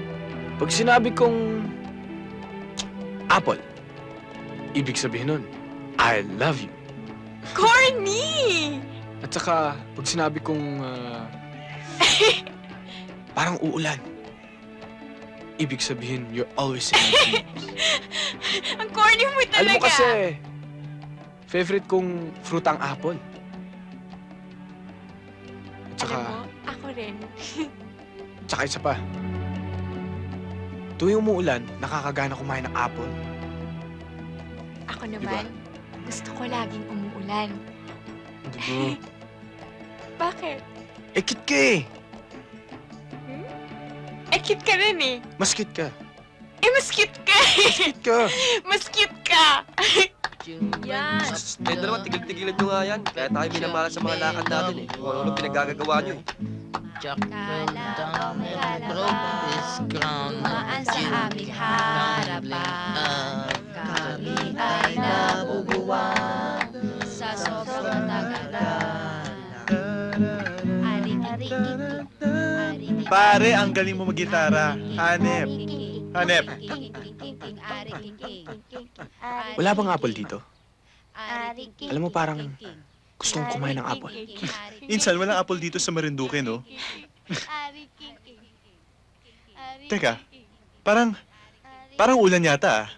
Pag sinabi kong apple, ibig sabihin nun, I love you. Corny! At saka, pag sinabi kong parang uulan, ibig sabihin, you're always in my dreams. Ang corny mo talaga. Alam mo kasi, favorite kong fruit ang apple. At saka, Alam mo, ako rin. tsaka isa pa. Tuwing umuulan, nakakagana kumain ng apple. Ako naman, gusto ko laging umuulan. Hindi ba? Bakit? Ekit ka eh! Eh, cute ka rin eh. Mas cute ka. Eh, mas cute ka eh. Cute ka. Mas cute ka. Yan. Kaya naman, tigil-tigilan nyo nga yan. Kaya tayo minamahal sa mga lakad natin eh. Kung ano pinagagagawa nyo eh. Dumaan sa aming harapan. Kami ay nabubuwang sa sobrang tagalan. Pare, ang galing mo mag-gitara. Hanep. Hanep. Wala bang apple dito? Alam mo, parang gusto kong kumain ng apple. Insan, walang apple dito sa Marinduque, no? Teka, parang ulan yata ah.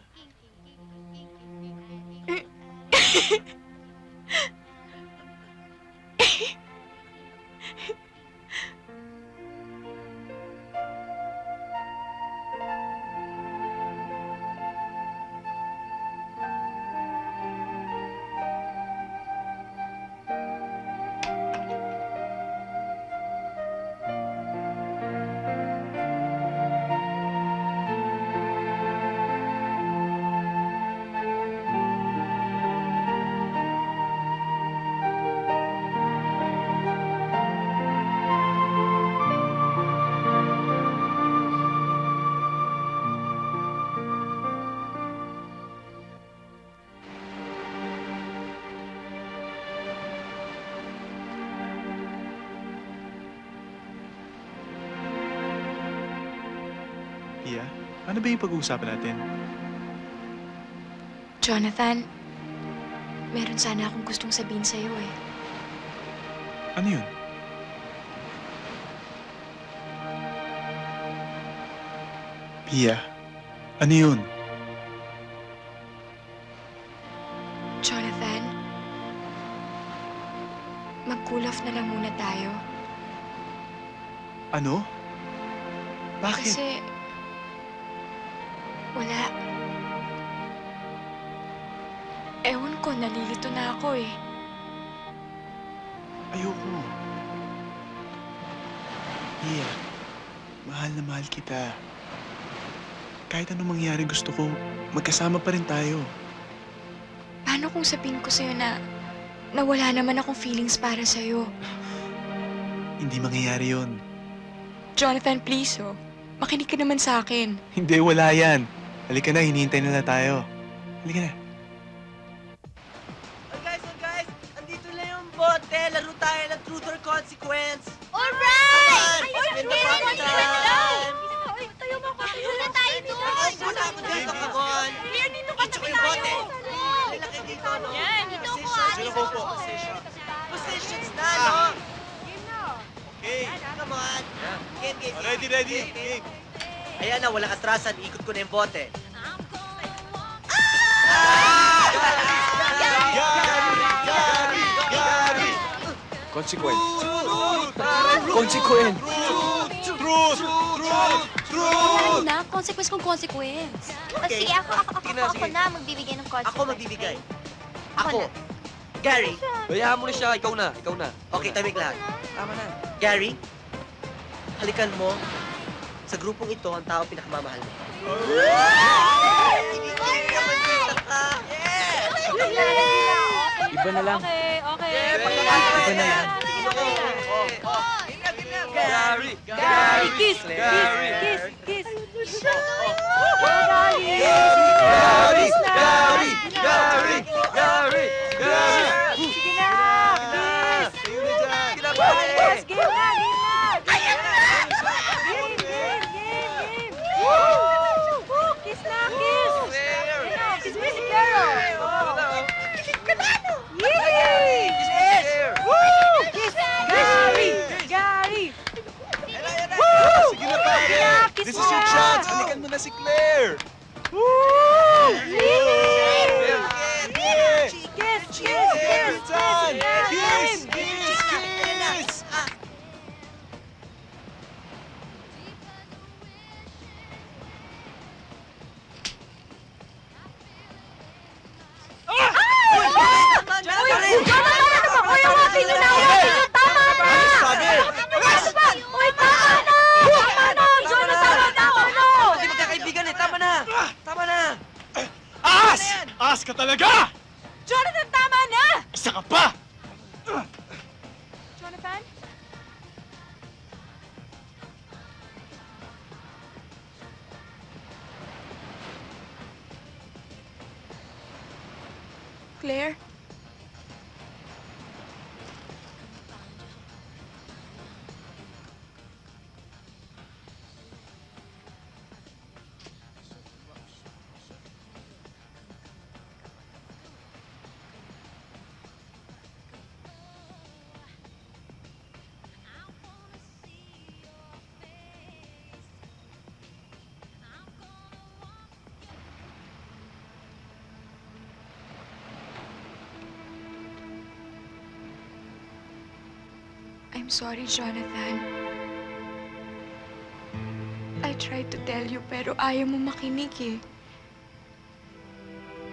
Pia, ano ba yung pag-uusapan natin? Jonathan, meron sana akong gustong sabihin sa'yo eh. Ano yun? Pia, ano yun? Jonathan, mag-cool off na lang muna tayo. Ano? Bakit? Kasi, wala. Ewan ko, nalilito na ako eh. Ayoko. Pia, mahal na mahal kita. Kahit anong mangyari, gusto ko magkasama pa rin tayo. Paano kung sabihin ko sa'yo na wala naman akong feelings para sa'yo? Hindi mangyayari yun. Jonathan, please oh. Makinig ka naman sa akin. Hindi, wala yan. Halika na, hinihintay na tayo. Halika na. Oh guys, andito na yung bote. Laro tayo ng truth or consequence. Alright! Spin the pot time. Tayo mo ko. Tayo na tayo dito. Muna ako dito, come on. Clear, dito ka Dito tabi yung bote. tayo. Lalaki dito, no? Yan, dito ko Positions. Sino po po? Positions na, no? Okay. Come on. Game. Ready. Game. Ayan na, walang atrasan. Ikot ko na yung bote. Gary! Consequence. Consequence! Truth! Ano na? Consequence kung consequence. Sige, ako na magbibigay ng consequence. Ako magbibigay. Ako Ako. Gary. Bayaan mo na siya. Ikaw na. Okay, tamig lahat. Tama na. Gary, halikan mo. Sa grupong ito, ang tao pinakamamahal mo. Iba na lang. Okay. Iba na lang. Gary! Kiss! Gary! Kiss! Gary! Sige na! Kiss! Ayun na dyan! Yes! Game na! Game! Woo! Kiss na! Kiss! Kiss mo si Carol! Yay! Woo! Kiss! Gary! Woo! Sige na, pare! Kiss This mo is your na! chance! Halikan mo na si Claire! Woo! Kiss! Kiss! Dyan! Kiss! Kiss! Hindi magkakaibigan eh. Tama na. As! As ka talaga! Jonathan, tama na! Isa ka pa! Jonathan? Claire? I'm sorry, Jonathan. I tried to tell you pero ayaw mo makinig eh.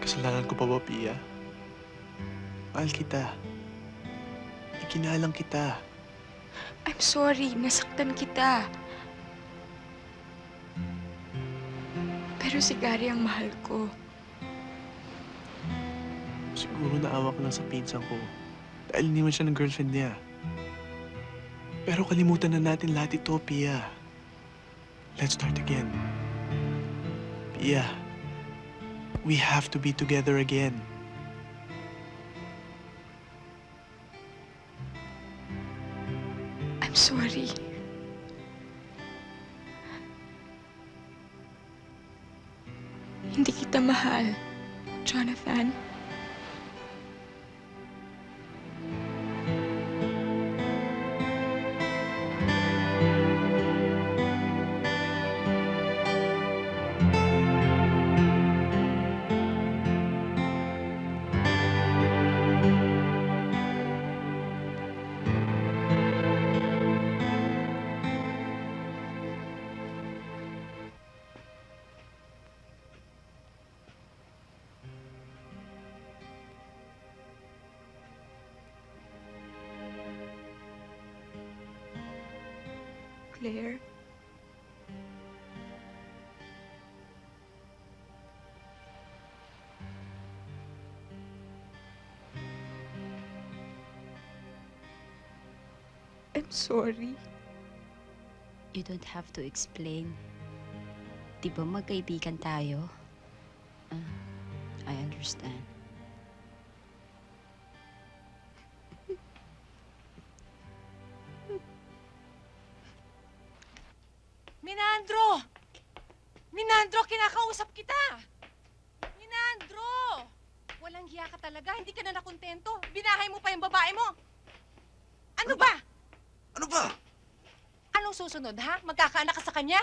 Kasalanan ko pa ba, Pia? Mahal kita. Ikinalang kita. I'm sorry, nasaktan kita. Pero si Gary ang mahal ko. Siguro naawa ko lang sa pinsan ko. Dahil iniwan siya ng girlfriend niya. Pero kalimutan na natin lahat ito, Pia. Let's start again. Pia, we have to be together again. I'm sorry. Hindi kita mahal, Jonathan. Claire? I'm sorry. You don't have to explain. Di ba magkaibigan tayo? I understand. Minandro! Minandro, kinakausap kita! Minandro! Walang hiya ka talaga, hindi ka na nakontento. Binahay mo pa yung babae mo. Ano ba? Ano ba? Anong susunod, ha? Magkakaanak ka sa kanya?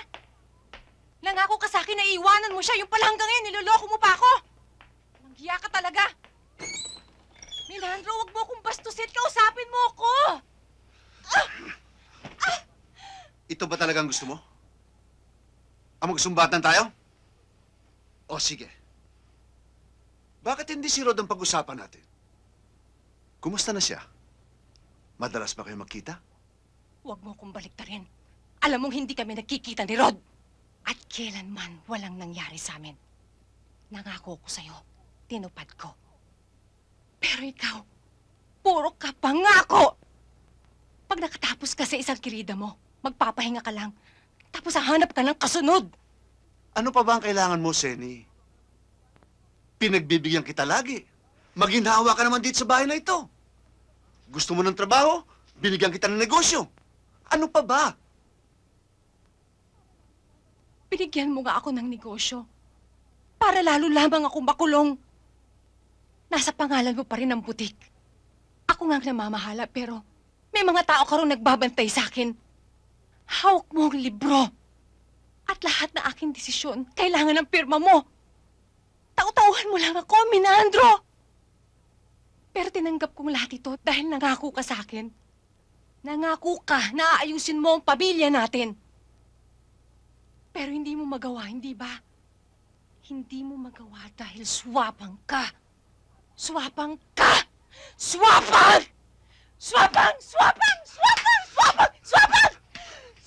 Nangako ka sa akin na iiwanan mo siya, yung pala hanggang ngayon, niloloko mo pa ako. Walang hiya ka talaga. Minandro, wag mo akong bastusin, kausapin mo ako! Ito ba talagang gusto mo? Ang magsumbatan tayo? O sige. Bakit hindi si Rod ang pag-usapan natin? Kumusta na siya? Madalas ba kayo magkita? Huwag mo akong baliktarin. Alam mong hindi kami nagkikita ni Rod. At kailanman walang nangyari sa amin. Nangako ko sa'yo. Tinupad ko. Pero ikaw, puro ka pangako! Pag nakatapos ka sa isang kirida mo, magpapahinga ka lang. Tapos hahanap ka ng kasunod. Ano pa ba ang kailangan mo, Seni? Pinagbibigyan kita lagi. Maginhawa ka naman dito sa bahay na ito. Gusto mo ng trabaho? Binigyan kita ng negosyo. Ano pa ba? Binigyan mo nga ako ng negosyo. Para lalo lamang ako makulong. Nasa pangalan mo pa rin ang butik. Ako nga ang namamahala, pero may mga tao ka rin nagbabantay sa akin. Hawak mo ang libro. At lahat na aking desisyon, kailangan ng pirma mo. Tau-tauhan mo lang ako, Minandro. Pero tinanggap kong lahat ito dahil nangako ka sa akin. Nangako ka na aayusin mo ang pamilya natin. Pero hindi mo magawa, hindi ba? Hindi mo magawa dahil swapang ka. Swapang ka! Swapang! Swapang! Swapang! Swapang! Swapang! Swapang!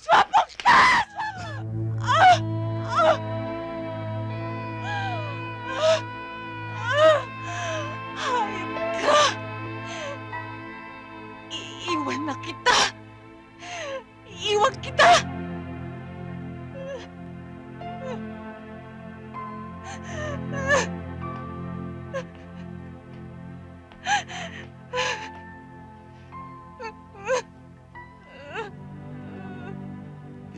Swapang ka! Hayop ka! Iiwan na kita! Iiwan kita!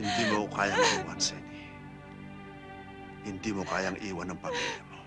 Hindi mo kayang iwan, Seni. Hindi mo kayang iwan ang pamilya mo.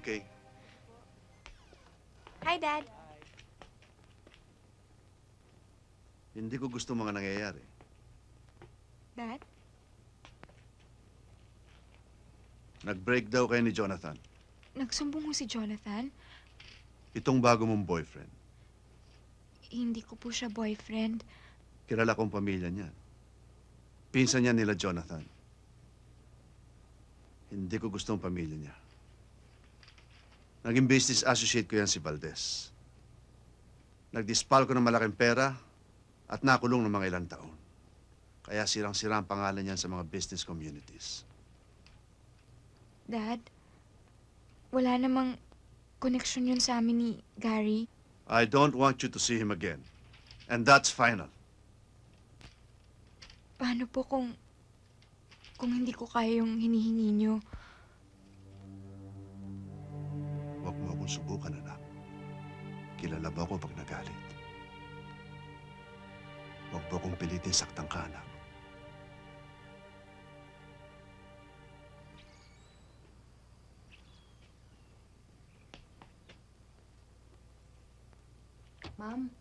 Okay. Hi, Dad. Hindi ko gusto mga nangyayari. Dad? Nag-break daw kayo ni Jonathan. Nagsumbong mo si Jonathan? Itong bago mong boyfriend. Hindi ko po siya boyfriend. Kilala kong pamilya niya. Pinsan niya nila Jonathan. Hindi ko gusto ang pamilya niya. Naging business associate ko yan si Valdez. Nagdispal ko ng malaking pera at nakulong ng mga ilang taon. Kaya sirang-sira ang pangalan niyan sa mga business communities. Dad, wala namang connection yun sa amin ni Gary. I don't want you to see him again. And that's final. Paano po kung hindi ko kaya yung hinihingi niyo? Huwag mo akong subukan, anak. Kilala ba ako pag nagalit? Huwag mo akong pilitin saktang ka, anak. Ma'am?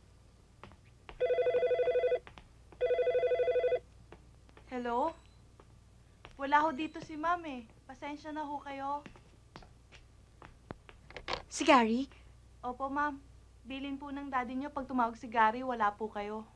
Hello? Wala ho dito si Ma'am eh. Pasensya na ho kayo. Si Gary? Opo, Ma'am. Bilin po ng daddy niyo pag tumawag si Gary, wala po kayo.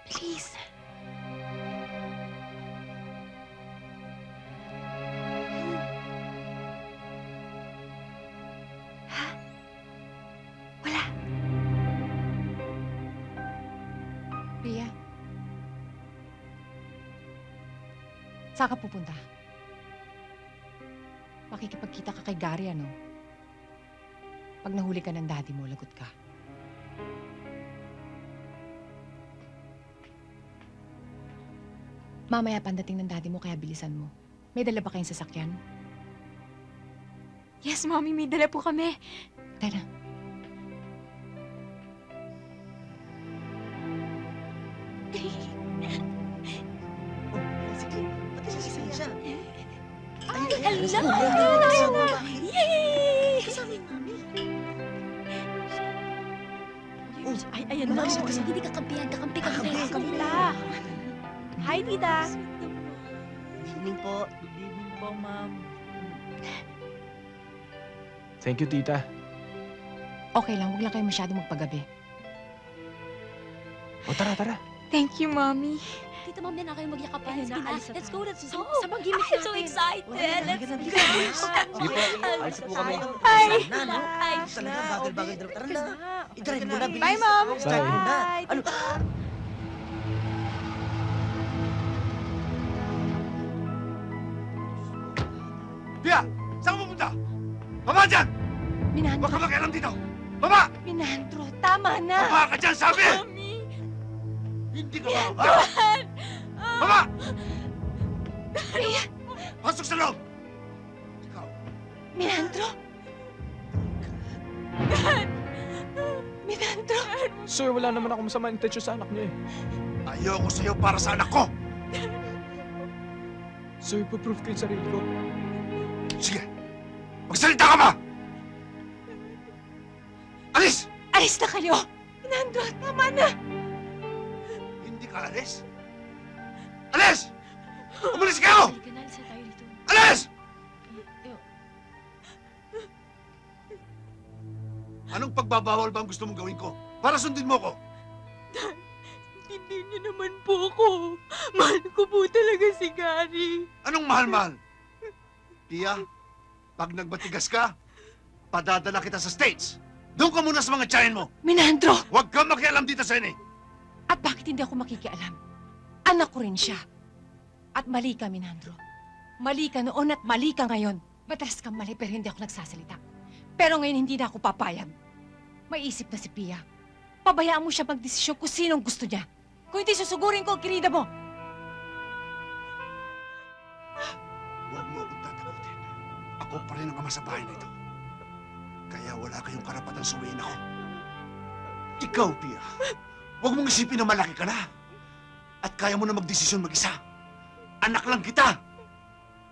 Please. Ha? Wala. Pia? Saan ka pupunta? Makikipagkita ka kay Gary, ano? Pag nahuli ka ng daddy mo, lagot ka. Mamaya pandating ng daddy mo, kaya bilisan mo. May dala ba kayong sasakyan? Yes, Mommy, may dala po kami. Tara. Sige, pati siya. Hello! Yay! Kasama yung mami. Ay, ayan na. Hindi kakampihan. Kakampi. Kamila. Hi, Tita. Good evening po. Good evening po, Ma'am. Thank you, tita. Okay lang, huwag lang kayo masyadong magpagabi. O, tara, tara. Thank you, Mommy. Tita, Ma'am, na kayo magyakapan. Ayun na, Sige na. alis na Let's go. Let's So, go. sa pag-gimmick I'm so natin. excited. Let's go. Sige po, alis na po kami. Hi. Na, no? Talaga, bagal-bagal daw. Tara na. I-drive mo na, bilis. Bye, Mom. Start mo na. Ano? Pia! Saan ka pupunta? Baba dyan! Huwag Minandro, ka makialam dito! Baba! Minandro, tama na! Baba ka dyan, sabi! Mami. Hindi ka bababa! Baba! Pasok sa loob! Ikaw, Minandro! Minandro! Sir, wala naman ako masama intensyon sa anak niyo eh. ayoko sa'yo para sa anak ko! Sir, ipaproof ko yung sarili ko. Sige! Magsalita ka ba? Alis! Alis na kayo! Minandro, tama na! Hindi ka alis? Alis! Umalis kayo! Halika na, alis na tayo dito. Alis! Ew. Anong pagbabawal ba ang gusto mong gawin ko? Para sundin mo ko? Hindi niyo naman po ako. Mahal ko po talaga si Gary. Anong mahal-mahal? Pia, pag nagbatigas ka, padadala kita sa States. Doon ka muna sa mga tiyahin mo. Minandro! Huwag kang makialam dito sa ini. At bakit hindi ako makikialam? Anak ko rin siya. At mali ka, Minandro. Mali ka noon at mali ka ngayon. Madalas kang mali pero hindi ako nagsasalita. Pero ngayon hindi na ako papayag. May isip na si Pia. Pabayaan mo siya magdesisyon kung sinong gusto niya. Kung hindi susugurin ko ang kirida mo. Huwag mo akong tatakutin. Ako pa rin ang ama sa bahay na ito. Kaya wala kayong karapatan suwayin ako. Ikaw, Pia. Huwag mong isipin na malaki ka na. At kaya mo na magdesisyon mag-isa. Anak lang kita.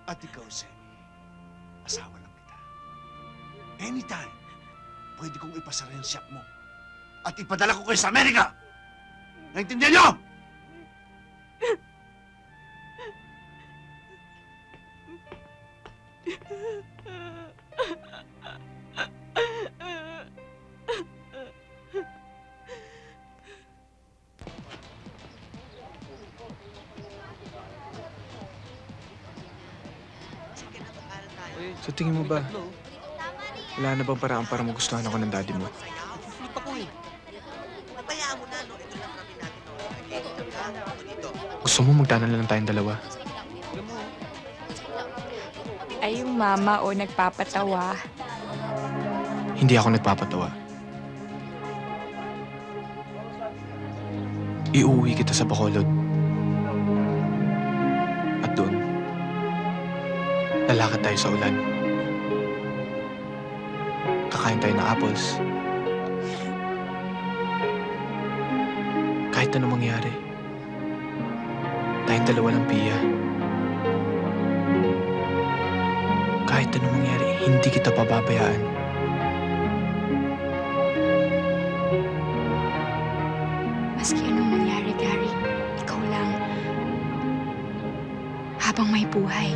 At ikaw, Seni, asawa lang kita. Anytime, pwede kong ipasara yung shop mo. At ipadala ko kayo sa Amerika! Naintindihan niyo? Sa tingin mo ba, wala na bang paraan para magustuhan ako ng daddy mo? Flip ako eh. Pabayaan mo na, no? Ito lang kami natin, no? Dito. Gusto mo magtanan lang tayong dalawa? Ay, yung mama o nagpapatawa. Hindi ako nagpapatawa. Iuwi kita sa Bacolod. At doon, lalakad tayo sa ulan. Kakain tayo ng apples. Kahit ano mangyari, tayong dalawa lang, Pia. Kahit ano mangyari, hindi kita pababayaan. Maski anong mangyari, Gary, ikaw lang. Habang may buhay.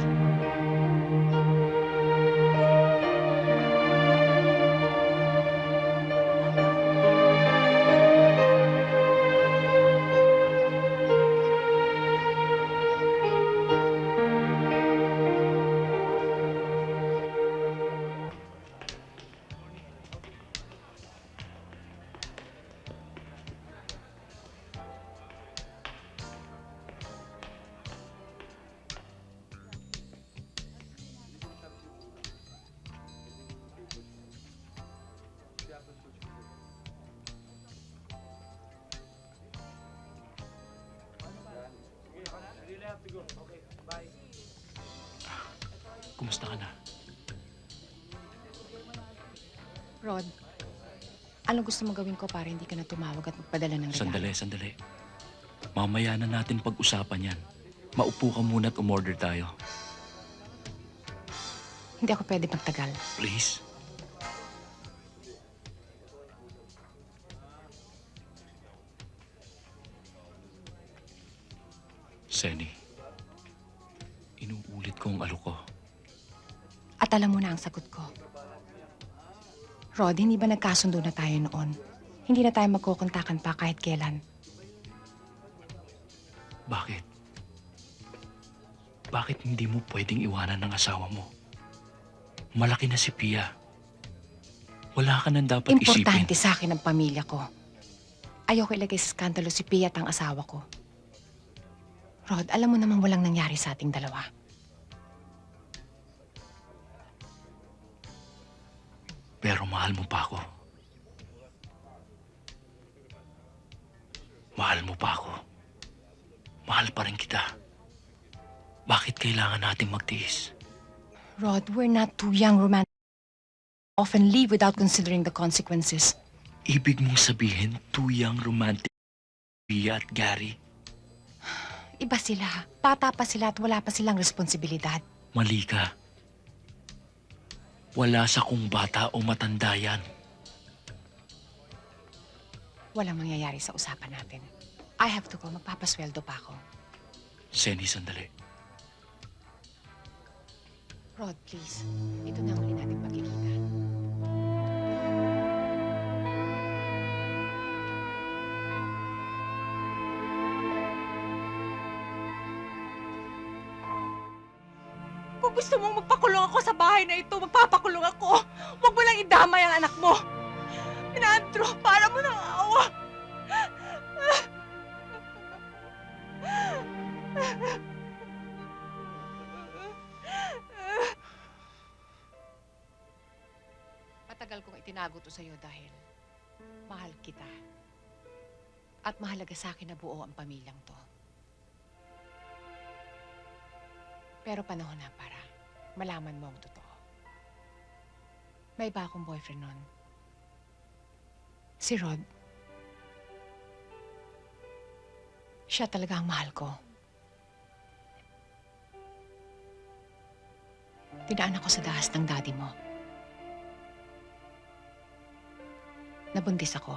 Kumusta ka na? Rod, ano gusto mo gawin ko para hindi ka na tumawag at magpadala ng regalo? Sandali. Mamaya na natin pag-usapan yan. Maupo ka muna at umorder tayo. Hindi ako pwede magtagal. Please? Seni, inuulit ko ang alok ko. At alam mo na ang sagot ko. Rod, hindi ba nagkasundo na tayo noon? Hindi na tayo magkukontakan pa kahit kailan. Bakit? Bakit hindi mo pwedeng iwanan ng asawa mo? Malaki na si Pia. Wala ka nang dapat Importante isipin. sa akin ang pamilya ko. Ayoko ilagay sa skandalo si Pia at ang asawa ko. Rod, alam mo naman walang nangyari sa ating dalawa. Pero mahal mo pa ako. Mahal mo pa ako. Mahal pa rin kita. Bakit kailangan natin magtiis? Rod, we're not too young romantic. Often leave without considering the consequences. Ibig mong sabihin, too young romantic Pia at Gary? Iba sila. Bata pa sila at wala pa silang responsibilidad. Mali ka. Wala sa kung bata o matanda yan. Walang mangyayari sa usapan natin. I have to go. Magpapasweldo pa ako. Seni, sandali. Rod, please. Ito na ang huli natin pagkikita. Kung gusto mong magpakulong ako sa bahay na ito, magpapakulong ako. Huwag mo lang idamay ang anak mo. Pinandro, para mo ng awa. Matagal kong itinago to sa'yo dahil mahal kita. At mahalaga sa akin na buo ang pamilyang to. Pero panahon na para malaman mo ang totoo. May iba akong boyfriend nun. Si Rod. Siya talaga ang mahal ko. Dinaan ako sa dahas ng daddy mo. Nabuntis ako.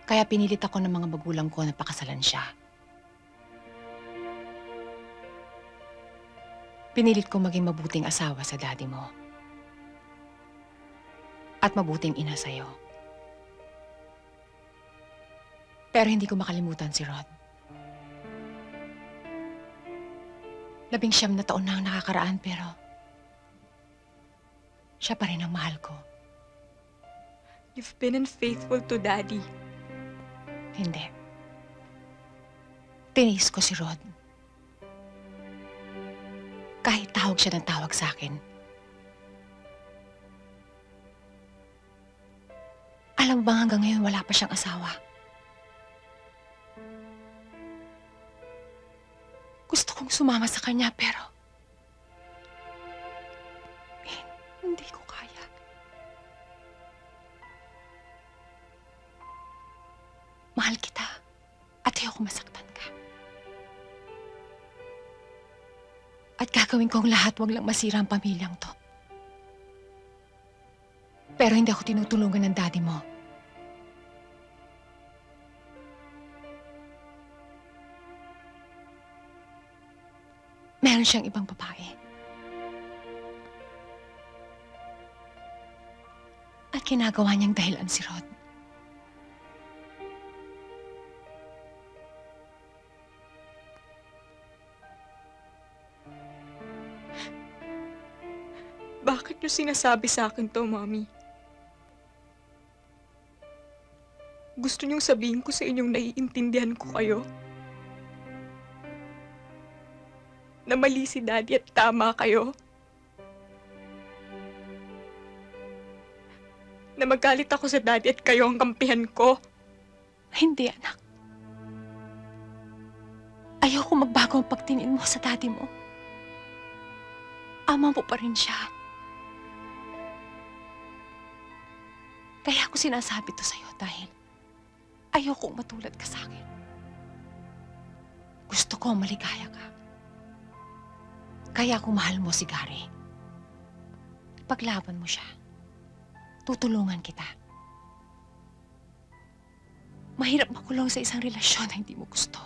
Kaya pinilit ako ng mga magulang ko na pakasalan siya. Pinilit ko maging mabuting asawa sa daddy mo. At mabuting ina sa'yo. Pero hindi ko makalimutan si Rod. 19 na taon na ang nakakaraan pero siya pa rin ang mahal ko. You've been unfaithful to Daddy. Hindi. Tinis ko si Rod. Kahit tawag siya ng tawag sa akin. Alam mo bang hanggang ngayon wala pa siyang asawa? Gusto kong sumama sa kanya pero hindi ko kaya. Mahal kita at ayoko masaktan ka. At gagawin ko ang lahat, wag lang masira ang pamilyang to. Pero hindi ako tinutulungan ng daddy mo. Meron siyang ibang babae. At ginagawa niyang dahilan si Rod. Bakit niyo sinasabi sa akin to, Mommy? Gusto niyong sabihin ko sa inyong naiintindihan ko kayo? Na mali si Daddy at tama kayo? Na magalit ako sa Daddy at kayo ang kampihan ko? Hindi, anak. Ayoko magbago ang pagtingin mo sa daddy mo. Ama mo pa rin siya. Kaya ako sinasabi to sa'yo dahil ayokong matulad ka sa akin. Gusto ko maligaya ka. Kaya kung mahal mo si Gary, paglaban mo siya. Tutulungan kita. Mahirap makulong sa isang relasyon na hindi mo gusto.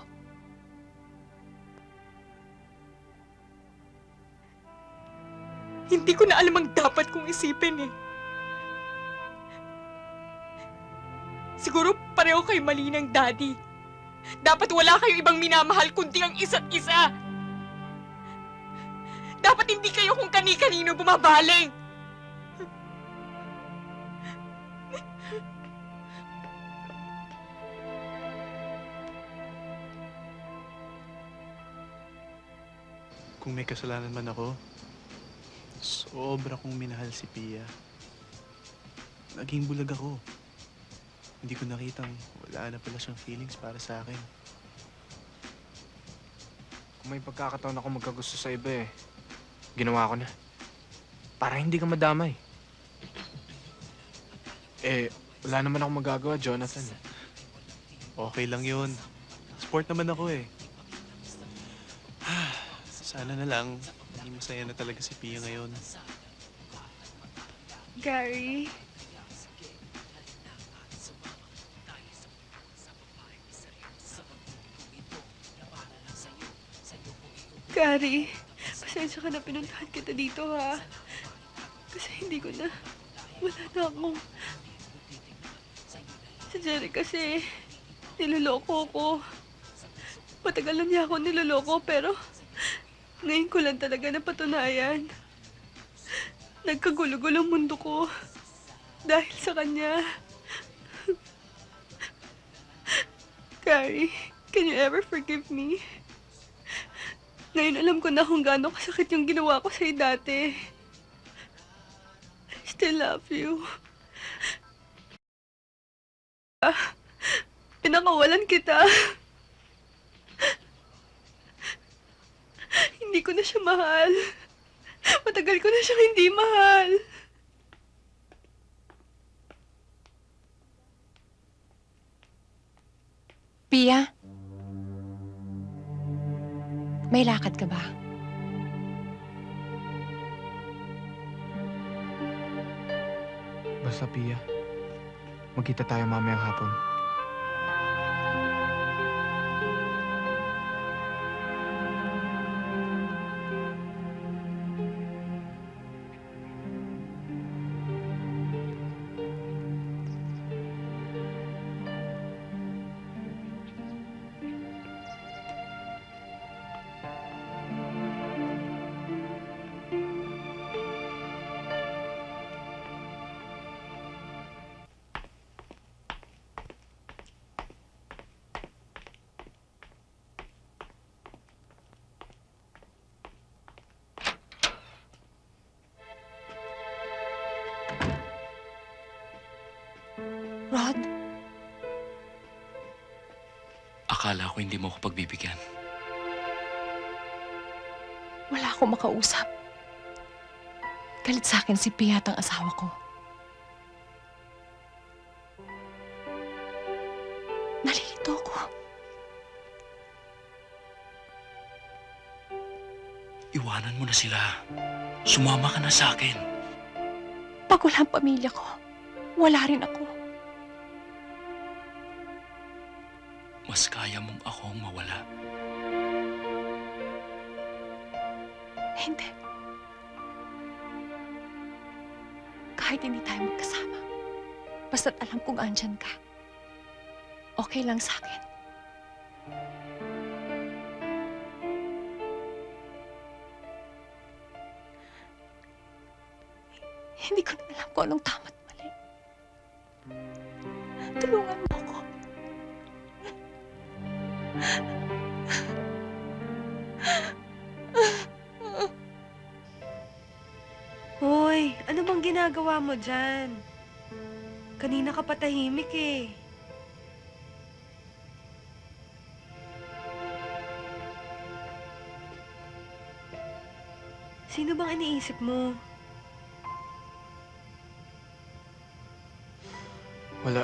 Hindi ko na alam ang dapat kong isipin eh. Siguro pareho kayo mali ng Daddy. Dapat wala kayong ibang minamahal kundi ang isa't isa. Dapat hindi kayo kung kani-kanino bumabaling. Kung may kasalanan man ako, sobra kong minahal si Pia. Naging bulag ako. Hindi ko nakitang wala na pala siyang feelings para sa akin. Kung may pagkakataon ako magkagusto sa iba ginawa ko na. Para hindi ka madamay. Wala naman akong magagawa, Jonathan. Okay lang yun. Sport naman ako eh. Sana na lang, hindi masaya na talaga si Pia ngayon. Gary. Gary, pasensya ka na pinuntahan kita dito ha. Kasi hindi ko na, wala na akong... Si Jerry kasi, niloloko ko. Matagal na niya ako niloloko pero ngayon ko lang talaga napatunayan. Nagkagulo-gulo ang mundo ko dahil sa kanya. Gary, can you ever forgive me? Ngayon alam ko na kung gaano kasakit yung ginawa ko sa'yo dati. I still love you. Pinakawalan kita. Hindi ko na siya mahal. Matagal ko na siyang hindi mahal. Pia, May lakad ka ba? Basta, Pia. Magkita tayo mamayang hapon. Rod, Akala ko hindi mo ako pagbibigyan. wala akong makausap. Galit sa akin si Pia at ang asawa ko. Nalilito ko. Iwanan mo na sila. Sumama ka na sa akin. Pag wala ang pamilya ko, wala rin ako. Mas kaya mong akong mawala. Hindi. Kahit hindi tayo magkasama, basta't alam kong andyan ka, okay lang sa akin. Hindi ko na alam kung anong tama at mali. Tulungan mo ako. Hoy, ano bang ginagawa mo dyan? Kanina ka patahimik eh. Sino bang iniisip mo? Wala.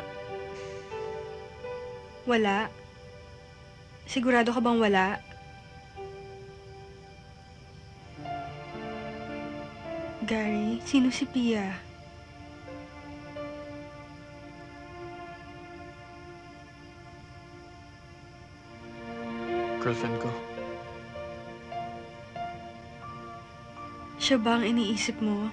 Wala? Sigurado ka bang wala? Gary, sino si Pia? Girlfriend ko. Siya ba ang iniisip mo?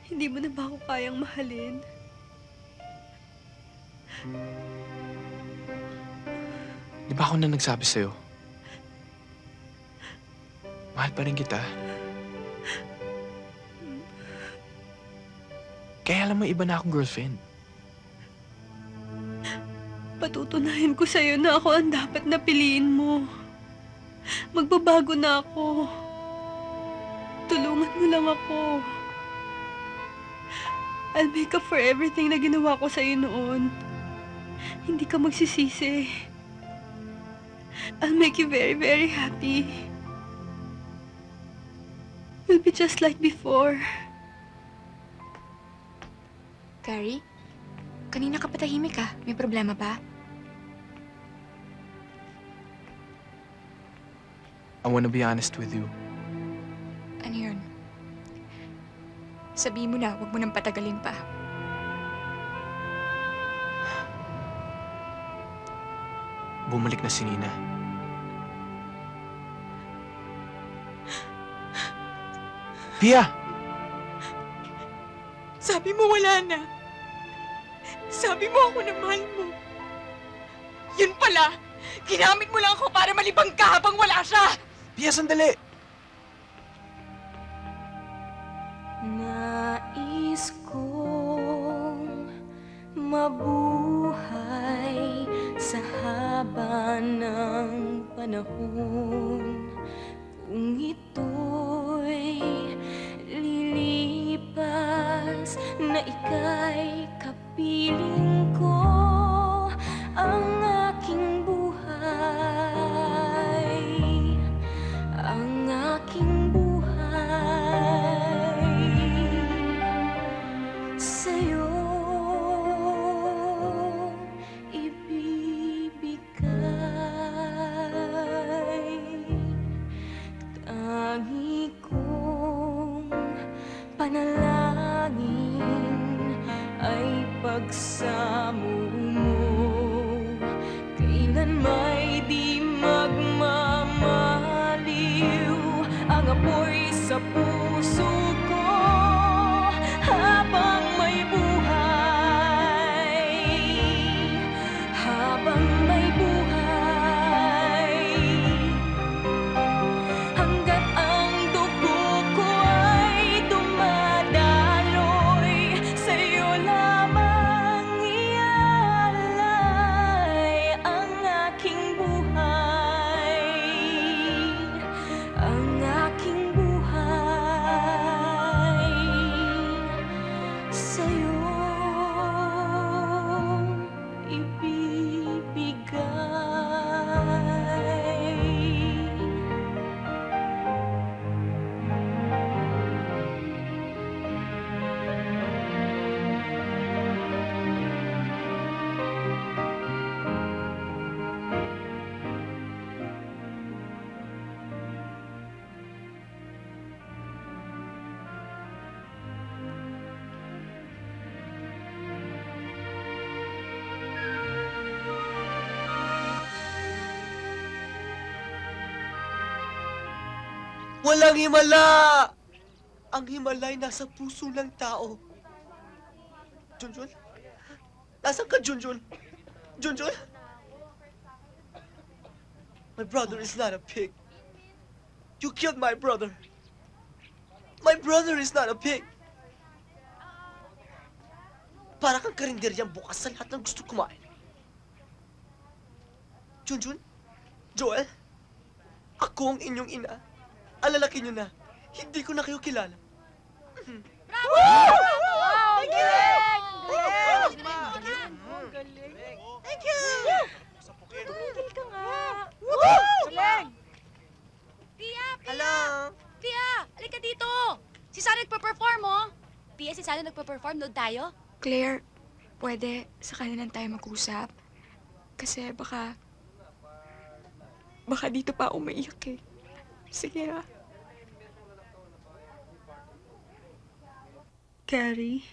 Hindi mo na ba ako kayang mahalin? Di ba ako na nagsabi sa'yo? Mahal pa rin kita. Kaya alam mo, iba na akong girlfriend. Patutunayan ko sa'yo na ako ang dapat na piliin mo. Magbabago na ako. Tulungan mo lang ako. I'll make up for everything na ginawa ko sa'yo noon. Hindi ka magsisisi. I'll make you very, very happy. We'll be just like before. Gary, kanina ka patahimik ka. May problema ba? I wanna be honest with you. Ano yun? Sabihin mo na, huwag mo nang patagalin pa. Bumalik na si Nina. Pia! Sabi mo wala na. Sabi mo ako na mahal mo. Yun pala, ginamit mo lang ako para malibang ka habang wala siya. Pia, sandali! Nais kong mabuhay sa haba ng panahon. Kung ito'y lilipas na ika'y kapiling ko, ang aking buhay, ang aking buhay. apoy sa puso ko habang may buhay. Habang may buhay. Hanggat ang dugo ko ay dumadaloy, sa'yo lamang ialay ang aking buhay. Ang aking buhay sa'yo ibibigay. Walang himala! Ang himalay nasa puso ng tao. Junjun? Nasaan ka, Junjun? Junjun? My brother is not a pig. You killed my brother. My brother is not a pig. Para kang karinderyang bukas sa lahat ng gusto kumain. Junjun? Joel? Ako ang inyong ina. Alalaki niyo na. Hindi ko na kayo kilala. Bravo! Thank you! Galing! Thank you! Tumigil ka nga. Galing! Pia! Hello? Pia! Halika dito! Si Sana nagpa-perform, oh! Pia, si Sana nagpa-perform. Nood tayo? Claire, pwede sa kanya lang tayo mag-usap. Kasi baka dito pa umaiyak eh. Sige ah. Carrie?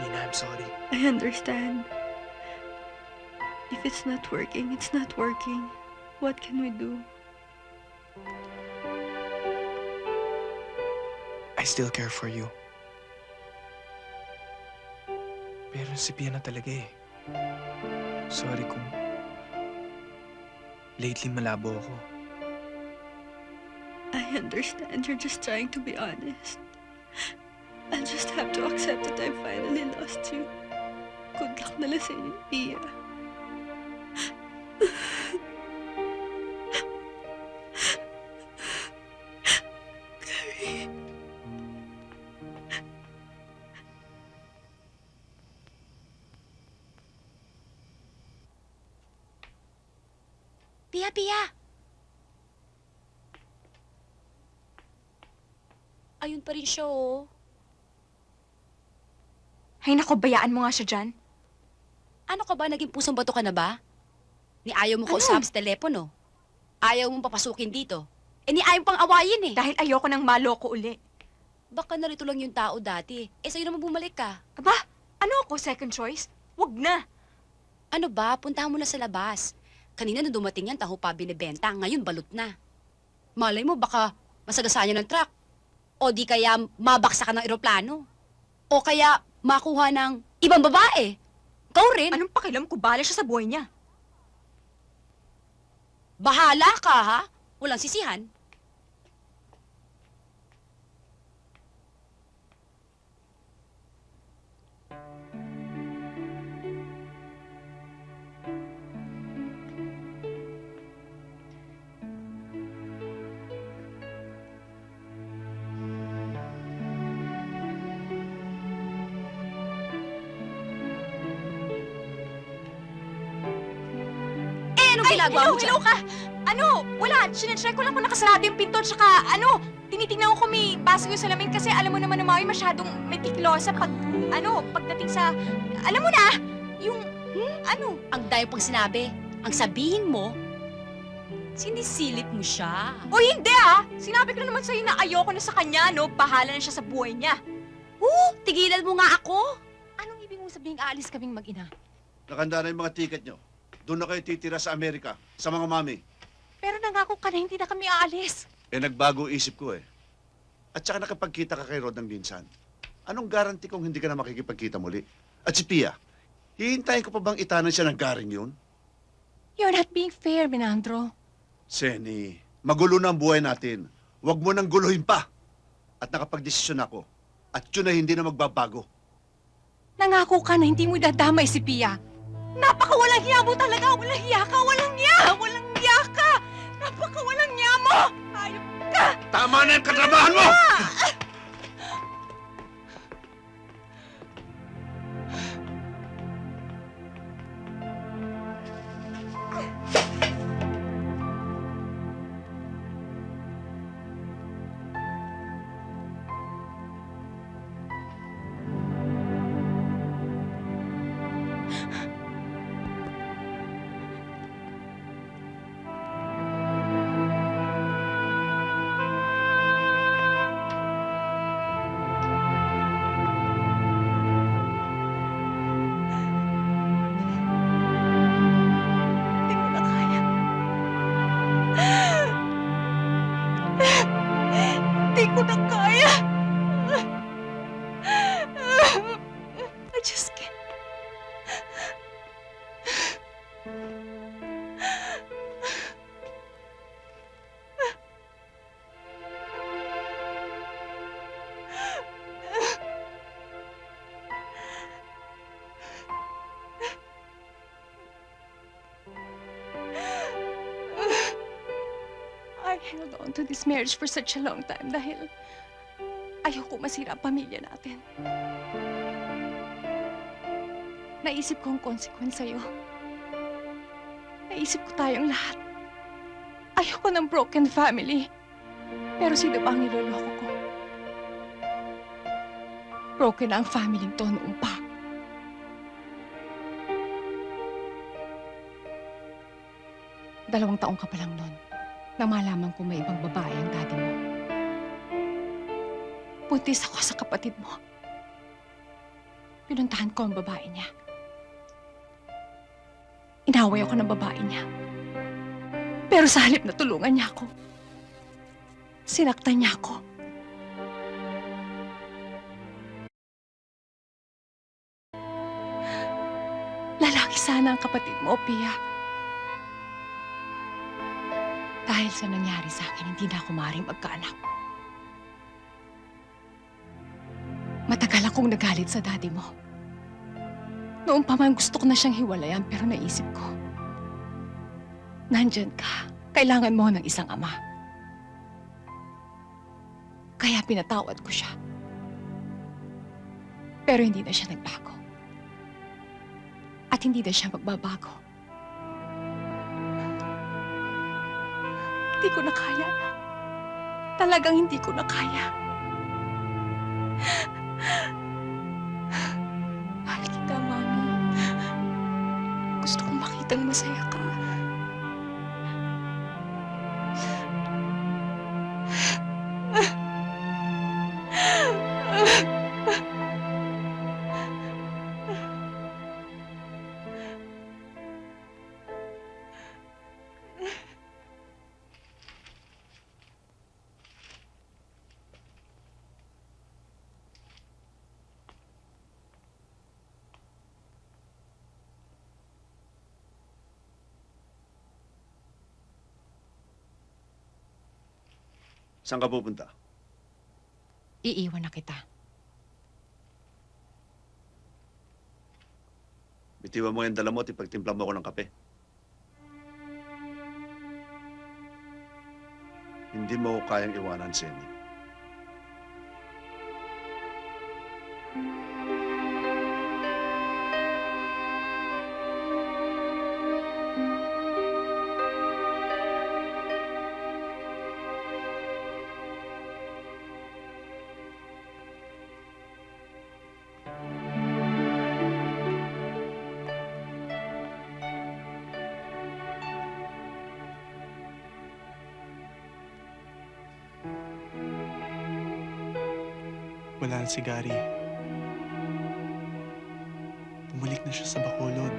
Nina, I'm sorry. I understand. If it's not working, it's not working. What can we do? I still care for you. Pero si Pia na talaga eh. Sorry kung lately malabo ako. I understand you're just trying to be honest. I'll just have to accept that I finally lost you. Good luck na lang sa inyo, Pia. Carrie. Pia, Pia! Ayun pa rin siya, oh. Ay nako, bayaan mo nga siya dyan. Ano ka ba? Naging pusong bato ka na ba? Ni ayaw mo kausap sa telepono. Ayaw mong papasukin dito. Eh, ni ayaw pang awayin eh. Dahil ayoko nang maloko uli. Baka narito lang yung tao dati. Eh, sa'yo naman bumalik ka. Aba, ano ako, second choice? Wag na. Ano ba? Puntahan mo na sa labas. Kanina nung dumating yan, taho pa binibenta. Ngayon, balot na. Malay mo, baka masagasaan niya ng truck. O di kaya mabaksa ka ng eroplano. O kaya makuha ng ibang babae. Ikaw rin. Anong pakialam ko? Bala siya sa buhay niya. Bahala ka, ha? Walang sisihan. Anong ginagawa mo dyan? Hello ka! Ano? Wala. Sinecheck ko lang kung nakasarado yung pinto. Tsaka, tinitignan ko kung may pasok yung salamin kasi alam mo naman na Maui masyadong meticulosa pag, pagdating sa, alam mo na, yung, Ang dayo pang sinabi. Ang sabihin mo, sinisilip mo siya. O hindi Sinabi ko na naman sa'yo na ayoko na sa kanya, Bahala na siya sa buhay niya. Tigilan mo nga ako. sabihing aalis kaming mag-ina? Nakanda na yung mga ticket nyo. Doon na kayo titira sa Amerika, sa mga mami. Pero nangako ka na hindi na kami aalis. Nagbago isip ko eh. At saka nakapagkita ka kay Rod ng minsan. Anong garanti kung hindi ka na makikipagkita muli? At si Pia, hihintayin ko pa bang itanan siya ng garing yun? You're not being fair, Minandro. Seni, magulo na ang buhay natin. Huwag mo nang guluhin pa. At nakapagdesisyon ako. At yun ay hindi na magbabago. Nangako ka na hindi mo dadamay si Pia. Napakawalang hiya mo talaga! Walang hiya ka! Walang hiya! Walang hiya ka! Napakawalang hiya mo! Ayop ka! Tama na yung katrabahan mo! Hindi ko na kaya. I just can't. I held on to this marriage for such a long time dahil ayoko masira ang pamilya natin. Naisip ko ang consequence sa'yo. Naisip ko tayong lahat. Ayoko ng broken family. Pero sino ba ang niloloko ko? Broken na ang family to noon pa. Dalawang taong ka pa lang noon nang malaman ko may ibang babae ang daddy mo. Buntis ako sa kapatid mo. Pinuntahan ko ang babae niya. Inaway ako ng babae niya. Pero sa halip na tulungan niya ako, sinaktan niya ako. Lalaki sana ang kapatid mo, Pia. Dahil sa nangyari sa akin, hindi na ako maaaring magkaanak. Matagal akong nagalit sa daddy mo. Noon pa man gusto ko na siyang hiwalayan, pero naisip ko, nandyan ka. Kailangan mo ng isang ama. Kaya pinatawad ko siya. Pero hindi na siya nagbago. At hindi na siya magbabago. Hindi ko na kaya. Talagang hindi ko na kaya. Mahal kita, Mami. Gusto kong makitang masaya ka. Saan ka pupunta? Iiwan na kita. Bitiwan mo yung dala mo at ipagtimpla mo ako ng kape. Hindi mo ko kayang iwanan, Seni. Wala na si Gary. Bumalik na siya sa Bacolod.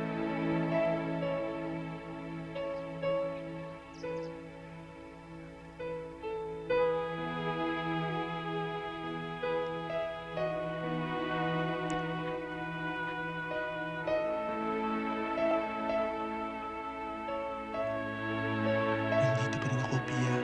Nandito pa rin ako, Pia.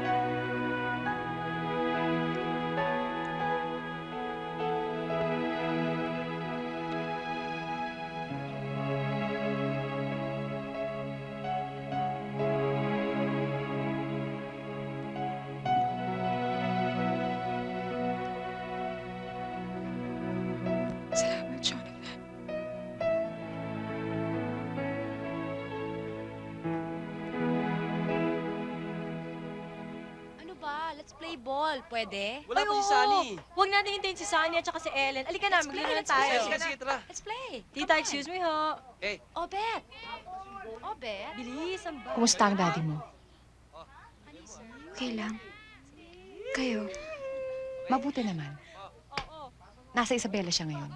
Salamat, Jonathan. Ano ba? Let's play ball. Pwede? Wala pa si Sunny. Huwag natin hintayin si Sunny at saka si Ellen. Alika na, Let's play, maglaro na let's play. tayo. Sige, sige, tara. Let's play. Tita, excuse me ho. Obet. Obet? Bilis, ang ba? Kumusta ang daddy mo? Okay lang. Kayo? Mabuti naman. Nasa Isabela siya ngayon.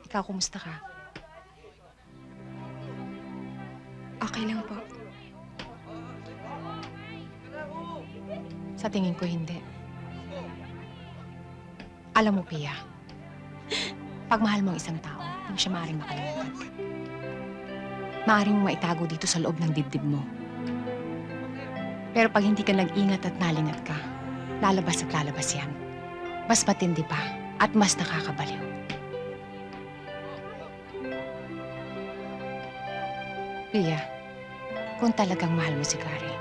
Ikaw, kumusta ka? Okay lang po. Sa tingin ko, hindi. Alam mo, Pia, pag mahal mo ang isang tao, hindi siya maaaring makalimutan. Maaaring mo maitago dito sa loob ng dibdib mo. Pero pag hindi ka nag-ingat at nalingat ka, lalabas at lalabas yan. Mas matindi pa at mas nakakabaliw. Pia, kung talagang mahal mo si Gary,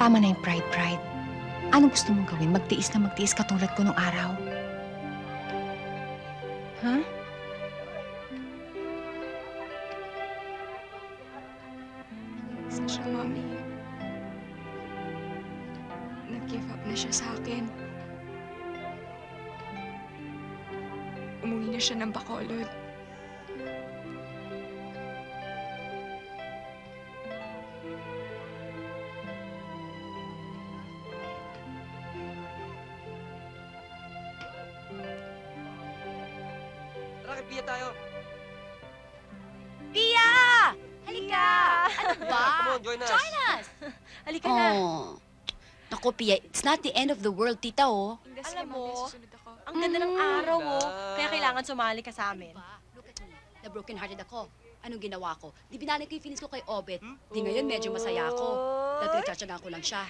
tama na yung pride. Anong gusto mong gawin? Magtiis na magtiis katulad ko nung araw? Ha? Isa siya, Mami. Nag-give up na siya sa akin. Umuwi na siya ng Bacolod. Tara, kay Pia tayo. Pia! Halika! Ano ba? Come on, join us. Join us! Halika na. Oh. Naku, Pia, it's not the end of the world, tita, oh. Alam mo, ang ganda ng araw, oh. Kaya kailangan sumali ka sa amin. Look at me. Na-broken-hearted ako. Anong ginawa ko? Di binalik ko yung feelings ko kay Obet. Di ngayon medyo masaya ako. Dati nagtsatsagaan ko lang siya.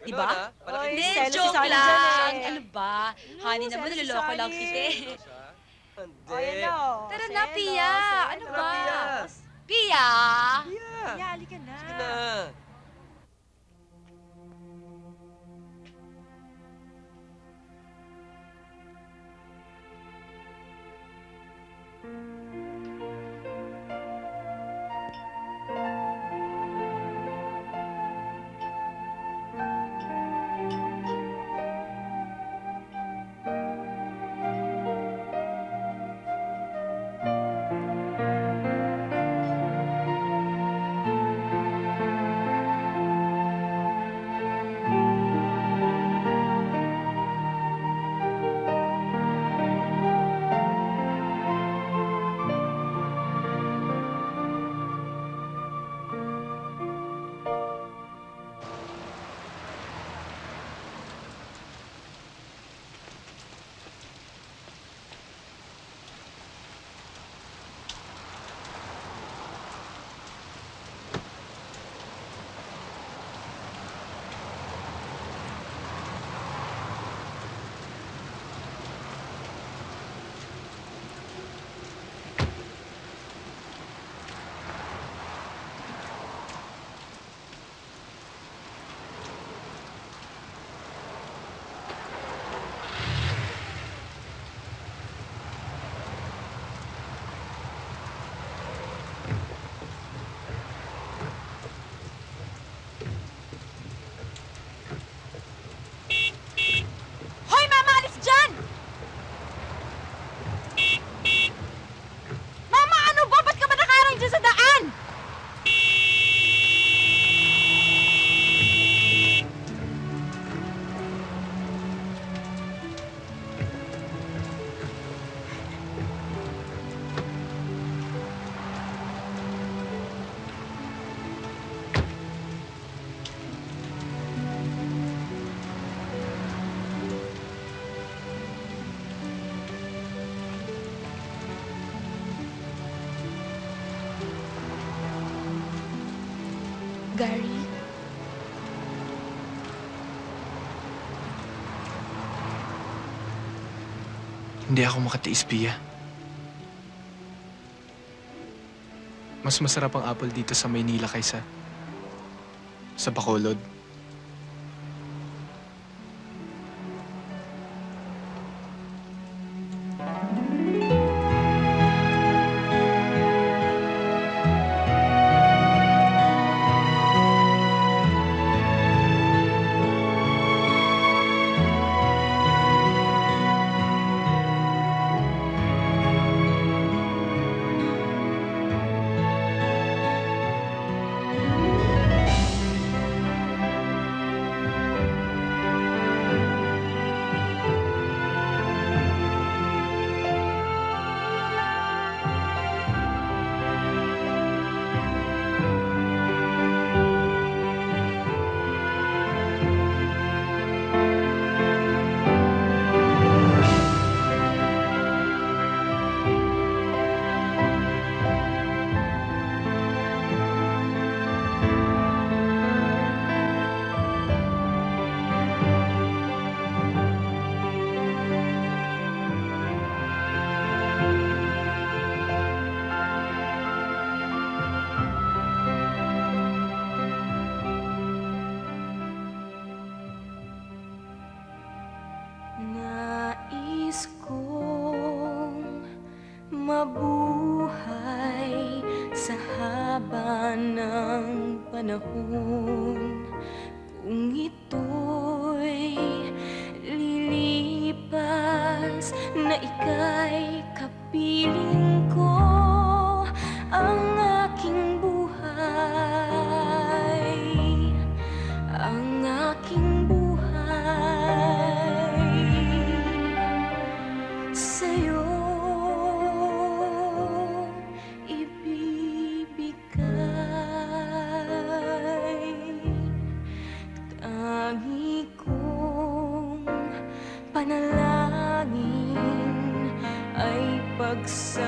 Di ba? Oy, Hindi, selos si joke Sunny lang. dyan eh. Ano ba? Honey naman, selos si niloloko lang Sunny. kita eh. Hindi. Tara na, Pia. Ano Tara, ba? Pia. Pia! Pia! Pia, halika na. Sige na. Gary. Hindi ako makatiis, Pia. Mas masarap ang apple dito sa Maynila kaysa sa Bacolod. Nais kong mabuhay sa haba ng panahon. Kung ito'y lilipas na ika'y kapiling ko, ang aking buhay, ang aking buhay sa'yo ibibigay. Tangi kong panalangin ay pagsasama